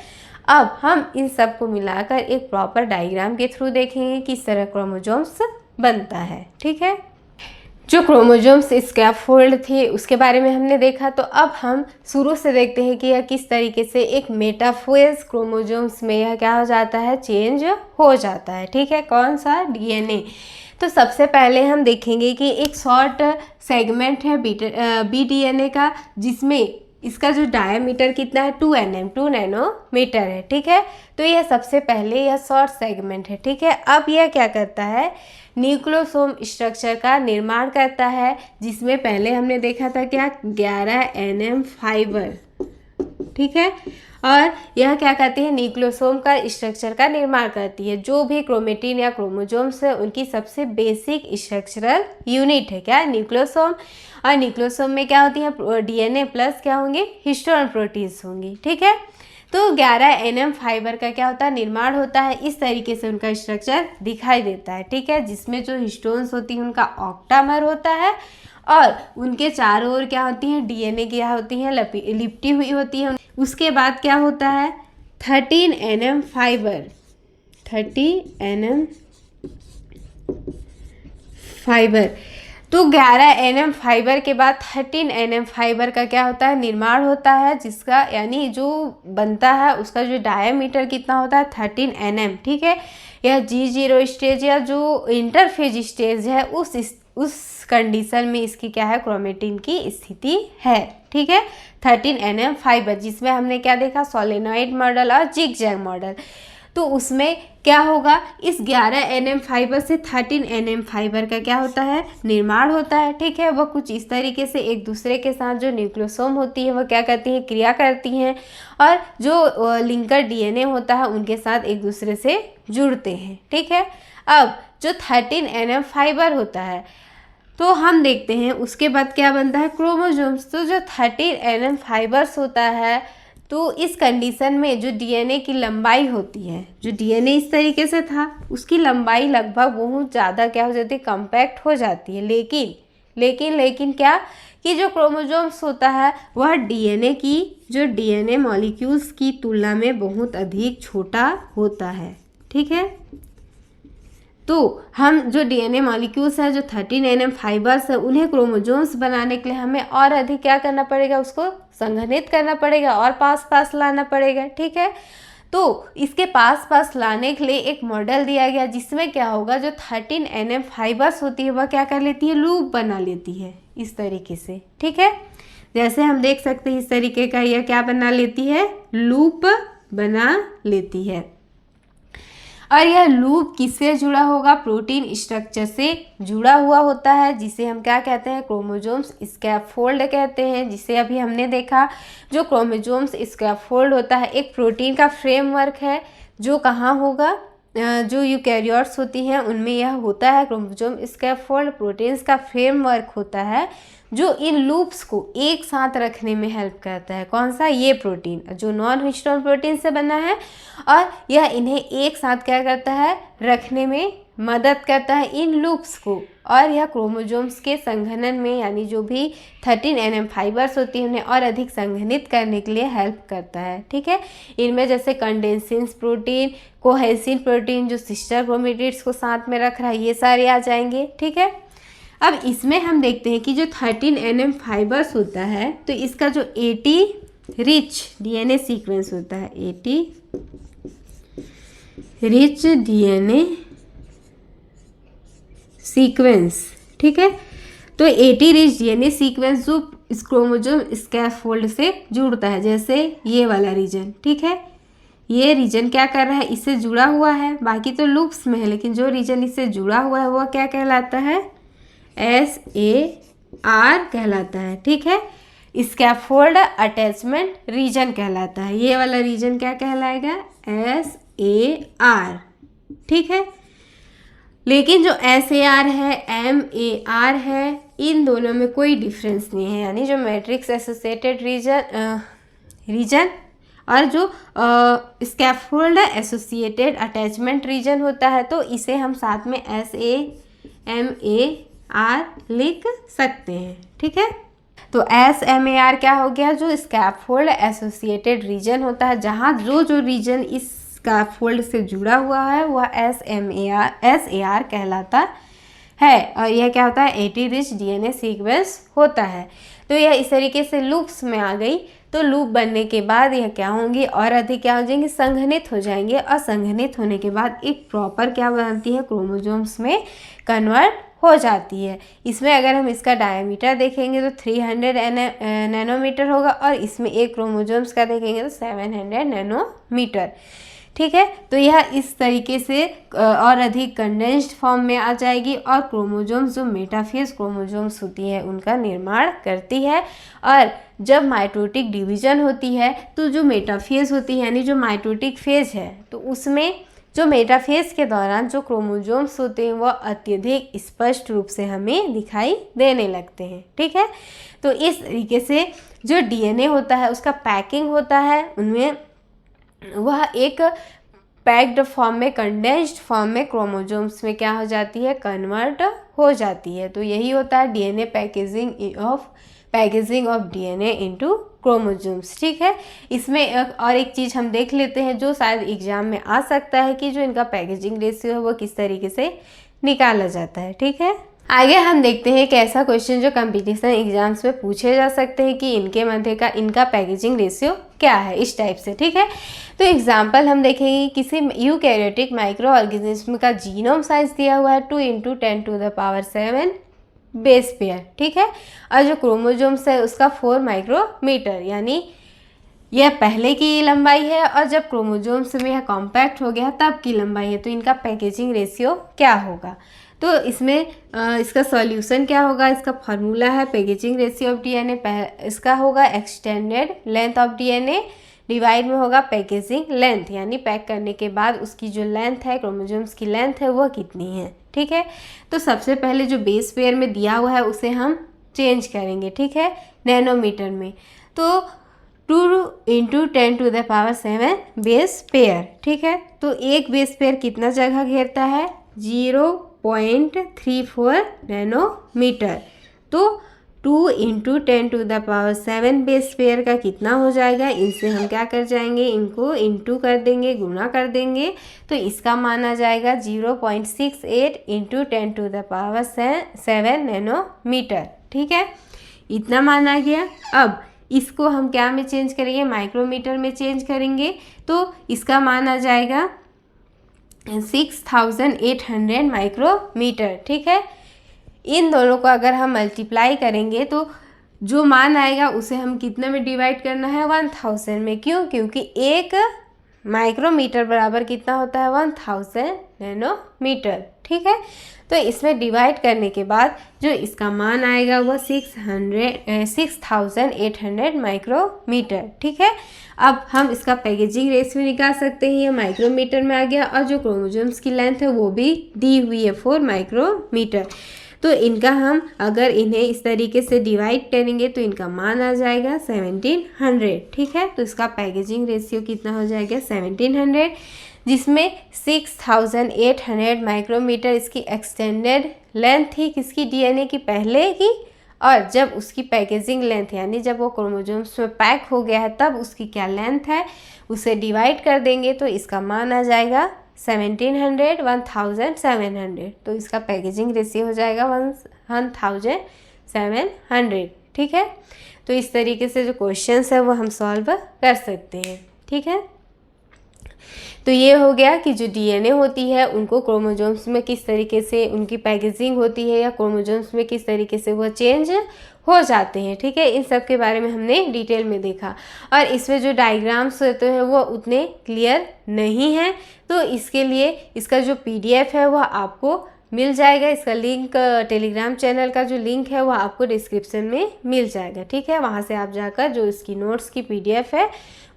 अब हम इन सब को मिलाकर एक प्रॉपर डायग्राम के थ्रू देखेंगे किस तरह क्रोमोसोम्स बनता है, ठीक है। जो क्रोमोसोम्स स्कैफोल्ड थे उसके बारे में हमने देखा, तो अब हम शुरू से देखते हैं कि यह किस तरीके से एक मेटाफेज क्रोमोसोम्स में यह क्या हो जाता है, चेंज हो जाता है, ठीक है। कौन सा, DNA। तो सबसे पहले हम देखेंगे कि एक शॉर्ट सेगमेंट है बी डीएनए का, जिसमें इसका जो डायमीटर कितना है 2 nm 2 नैनोमीटर है। ठीक है, तो यह सबसे पहले यह शॉर्ट सेगमेंट है। ठीक है, अब यह क्या करता है, न्यूक्लियोसोम स्ट्रक्चर का निर्माण करता है, जिसमें पहले हमने देखा था क्या 11 nm फाइबर। ठीक है, और यह क्या करती है, न्यूक्लियोसोम का स्ट्रक्चर का निर्माण करती है। जो भी क्रोमेटिन या क्रोमोसोम्स है उनकी सबसे बेसिक स्ट्रक्चरल यूनिट है क्या, न्यूक्लियोसोम। और न्यूक्लियोसोम में क्या होती है, डीएनए प्लस क्या होंगे, हिस्टोन प्रोटीन्स होंगी। ठीक है, तो 11 nm फाइबर का क्या होता है, निर्माण होता है। इस तरीके से उनका स्ट्रक्चर दिखाई देता है। ठीक है, जिसमें जो हिस्टोन्स होती हैं उनका ऑक्टामर होता है, और उनके चारों ओर क्या होती हैं, डीएनए क्या होती हैं, लिपटी हुई होती है। उसके बाद क्या होता है, 13 nm फाइबर, 30 nm फाइबर। तो 11 nm फाइबर के बाद 13 nm फाइबर का क्या होता है, निर्माण होता है, जिसका यानी जो बनता है उसका जो डायमीटर कितना होता है 13 nm। ठीक है, यह G0 स्टेज या जो इंटरफेज स्टेज है उस कंडीशन में इसकी क्या है, क्रोमेटिन की स्थिति है। ठीक है, 13 nm फाइबर, जिसमें हमने क्या देखा, सोलेनॉइड मॉडल और जिगजैग मॉडल। तो उसमें क्या होगा, इस 11 nm फाइबर से 13 nm फाइबर का क्या होता है, निर्माण होता है। ठीक है, वह कुछ इस तरीके से एक दूसरे के साथ जो न्यूक्लियोसोम होती है वह क्या करती है, क्रिया करती हैं, और जो लिंकर डीएनए होता है उनके साथ एक दूसरे से जुड़ते हैं। ठीक है, अब जो 13 nm फाइबर होता है तो हम देखते हैं उसके बाद क्या बनता है, क्रोमोसोम्स। तो जो 13 nm फाइबर्स होता है, तो इस कंडीशन में जो डीएनए की लंबाई होती है, जो डीएनए इस तरीके से था उसकी लंबाई लगभग बहुत ज़्यादा क्या हो जाती है, कम्पैक्ट हो जाती है। लेकिन क्या कि जो क्रोमोसोम्स होता है वह डीएनए की जो डीएनए मॉलिक्यूल्स की तुलना में बहुत अधिक छोटा होता है। ठीक है, तो हम जो डीएनए मॉलिक्यूल्स हैं जो 13 nm फाइबर्स हैं उन्हें क्रोमोसोम्स बनाने के लिए हमें और अधिक क्या करना पड़ेगा, उसको संघनित करना पड़ेगा और पास लाना पड़ेगा। ठीक है, तो इसके पास लाने के लिए एक मॉडल दिया गया, जिसमें क्या होगा, जो 13 nm फाइबर्स होती है वह क्या कर लेती है, लूप बना लेती है इस तरीके से। ठीक है, जैसे हम देख सकते हैं इस तरीके का यह क्या बना लेती है, लूप बना लेती है। और यह लूप किससे जुड़ा होगा, प्रोटीन स्ट्रक्चर से जुड़ा हुआ होता है, जिसे हम क्या कहते हैं, क्रोमोसोम्स स्कैफोल्ड कहते हैं। जिसे अभी हमने देखा, जो क्रोमोसोम्स स्कैफोल्ड होता है एक प्रोटीन का फ्रेमवर्क है, जो कहाँ होगा, जो यूकैरियोट्स होती हैं उनमें यह होता है क्रोमोसोम स्कैफोल्ड। प्रोटीन्स का फ्रेमवर्क होता है जो इन लूप्स को एक साथ रखने में हेल्प करता है। कौन सा, ये प्रोटीन जो नॉन हिस्टोन प्रोटीन से बना है, और यह इन्हें एक साथ क्या करता है, रखने में मदद करता है इन लूप्स को। और यह क्रोमोसोम्स के संघनन में, यानी जो भी 13 nm फाइबर्स होती हैं उन्हें और अधिक संघनित करने के लिए हेल्प करता है। ठीक है, इनमें जैसे कंडेंसिन्स प्रोटीन, कोहेसिन प्रोटीन जो सिस्टर क्रोमेटिड्स को साथ में रख रहा है, ये सारे आ जाएंगे। ठीक है, अब इसमें हम देखते हैं कि जो 13 nm फाइबर्स होता है तो इसका जो 80 रिच डीएनए सीक्वेंस होता है, 80 रिच डीएनए सीक्वेंस। ठीक है, तो 80 रिच डीएनए सीक्वेंस जो इस क्रोमोसोम स्कैफोल्ड से जुड़ता है, जैसे ये वाला रीजन। ठीक है, ये रीजन क्या कर रहा है, इससे जुड़ा हुआ है, बाकी तो लूप्स में है, लेकिन जो रीजन इससे जुड़ा हुआ है वह क्या कहलाता है, SAR कहलाता है। ठीक है, स्कैफोल्ड अटैचमेंट रीजन कहलाता है। ये वाला रीजन क्या कहलाएगा, SAR। ठीक है, लेकिन जो SAR है, MAR है, इन दोनों में कोई डिफरेंस नहीं है। यानी जो मैट्रिक्स एसोसिएटेड रीजन और जो स्कैफोल्ड एसोसिएटेड अटैचमेंट रीजन होता है, तो इसे हम साथ में SAMAR लिख सकते हैं। ठीक है, तो SMAR क्या हो गया, जो स्कैफोल्ड एसोसिएटेड रीजन होता है, जहाँ जो रीजन इस स्कैफोल्ड से जुड़ा हुआ है वह SAR कहलाता है। और यह क्या होता है, 80 रिच डीएनए सीक्वेंस होता है। तो यह इस तरीके से लूप्स में आ गई। तो लूप बनने के बाद यह क्या होंगी, और अधिक क्या हो जाएंगे, संघनित हो जाएंगे, और संघनित होने के बाद एक प्रॉपर क्या बनती है, क्रोमोसोम्स में कन्वर्ट हो जाती है। इसमें अगर हम इसका डायमीटर देखेंगे तो 300 नैनोमीटर होगा, और इसमें एक क्रोमोसोम्स का देखेंगे तो 700 नैनोमीटर। ठीक है, तो यह इस तरीके से और अधिक कंडेंस्ड फॉर्म में आ जाएगी, और क्रोमोसोम्स जो मेटाफेज क्रोमोसोम्स होती है उनका निर्माण करती है। और जब माइटोटिक डिवीजन होती है तो जो मेटाफेज होती है यानी जो माइटोटिक फेज है, तो उसमें जो मेटाफेज के दौरान जो क्रोमोसोम्स होते हैं वह अत्यधिक स्पष्ट रूप से हमें दिखाई देने लगते हैं। ठीक है, तो इस तरीके से जो डीएनए होता है उसका पैकिंग होता है, उनमें वह एक पैक्ड फॉर्म में, कंडेंस्ड फॉर्म में क्रोमोसोम्स में क्या हो जाती है, कन्वर्ट हो जाती है। तो यही होता है DNA packaging of DNA into chromosomes. ठीक है, इसमें और एक चीज़ हम देख लेते हैं जो शायद एग्जाम में आ सकता है कि जो इनका पैकेजिंग रेशियो है वो किस तरीके से निकाला जाता है। ठीक है, आगे हम देखते हैं कि ऐसा क्वेश्चन जो कंपटीशन एग्जाम्स में पूछे जा सकते हैं कि इनके मध्य का इनका पैकेजिंग रेशियो क्या है, इस टाइप से। ठीक है, तो एग्जाम्पल हम देखेंगे, किसी यूकैरियोटिक माइक्रो ऑर्गेनिज्म का जीनोम साइज दिया हुआ है 2 × 10⁻7 बेस पेयर। ठीक है, और जो क्रोमोसोम्स है उसका 4 माइक्रोमीटर, यानी यह पहले की लंबाई है, और जब क्रोमोसोम्स में यह कॉम्पैक्ट हो गया तब की लंबाई है। तो इनका पैकेजिंग रेशियो क्या होगा, तो इसमें इसका सॉल्यूशन क्या होगा, इसका फार्मूला है पैकेजिंग रेशियो ऑफ डीएनए, इसका होगा extended length of DNA divide में होगा पैकेजिंग लेंथ, यानी पैक करने के बाद उसकी जो लेंथ है, क्रोमोसोम्स की लेंथ है, वह कितनी है। ठीक है, तो सबसे पहले जो बेस पेयर में दिया हुआ है उसे हम चेंज करेंगे। ठीक है, नैनोमीटर में, तो 2 × 10⁻7 बेस पेयर। ठीक है, तो एक बेस पेयर कितना जगह घेरता है, 0.34 नैनोमीटर। तो 2 × 10⁻7 बेस पेयर का कितना हो जाएगा, इनसे हम क्या कर जाएंगे, इनको इंटू कर देंगे, गुना कर देंगे, तो इसका मान आ जाएगा 0.68 × 10⁻7 नैनोमीटर। ठीक है, इतना मान आ गया। अब इसको हम क्या में चेंज करेंगे, माइक्रोमीटर में चेंज करेंगे, तो इसका मान आ जाएगा 6800 माइक्रोमीटर। ठीक है, इन दोनों को अगर हम मल्टीप्लाई करेंगे तो जो मान आएगा उसे हम कितने में डिवाइड करना है, 1000 में। क्यों, क्योंकि एक माइक्रोमीटर बराबर कितना होता है, 1000 नैनोमीटर। ठीक है, तो इसमें डिवाइड करने के बाद जो इसका मान आएगा वह 6800 माइक्रोमीटर। ठीक है, अब हम इसका पैकेजिंग रेशियो निकाल सकते हैं, ये माइक्रोमीटर में आ गया, और जो क्रोमोसोम्स की लेंथ है वो भी दी हुई है 4 माइक्रोमीटर। तो इनका हम अगर इन्हें इस तरीके से डिवाइड करेंगे तो इनका मान आ जाएगा 1700। ठीक है, तो इसका पैकेजिंग रेशियो कितना हो जाएगा, 1700, जिसमें 6800 माइक्रोमीटर इसकी एक्सटेंडेड लेंथ थी, किसकी, डीएनए की पहले की, और जब उसकी पैकेजिंग लेंथ यानी जब वो क्रोमोसोम्स में पैक हो गया है तब उसकी क्या लेंथ है, उसे डिवाइड कर देंगे तो इसका मान आ जाएगा 1700। तो इसका पैकेजिंग रेशियो हो जाएगा 1700। ठीक है, तो इस तरीके से जो क्वेश्चंस है वो हम सॉल्व कर सकते हैं। ठीक है, तो ये हो गया कि जो डीएनए होती है उनको क्रोमोसोम्स में किस तरीके से उनकी पैकेजिंग होती है, या क्रोमोसोम्स में किस तरीके से वह चेंज हो जाते हैं। ठीक है, इन सब के बारे में हमने डिटेल में देखा, और इसमें जो डायग्राम्स होते हैं वो उतने क्लियर नहीं हैं, तो इसके लिए इसका जो पीडीएफ है वह आपको मिल जाएगा। इसका लिंक, टेलीग्राम चैनल का जो लिंक है वह आपको डिस्क्रिप्शन में मिल जाएगा। ठीक है, वहाँ से आप जाकर जो इसकी नोट्स की पीडीएफ है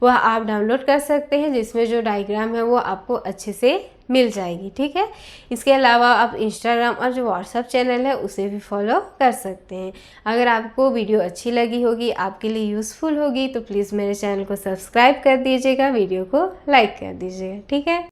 वह आप डाउनलोड कर सकते हैं, जिसमें जो डायग्राम है वो आपको अच्छे से मिल जाएगी। ठीक है, इसके अलावा आप इंस्टाग्राम और जो व्हाट्सएप चैनल है उसे भी फॉलो कर सकते हैं। अगर आपको वीडियो अच्छी लगी होगी, आपके लिए यूज़फुल होगी, तो प्लीज़ मेरे चैनल को सब्सक्राइब कर दीजिएगा, वीडियो को लाइक कर दीजिएगा। ठीक है।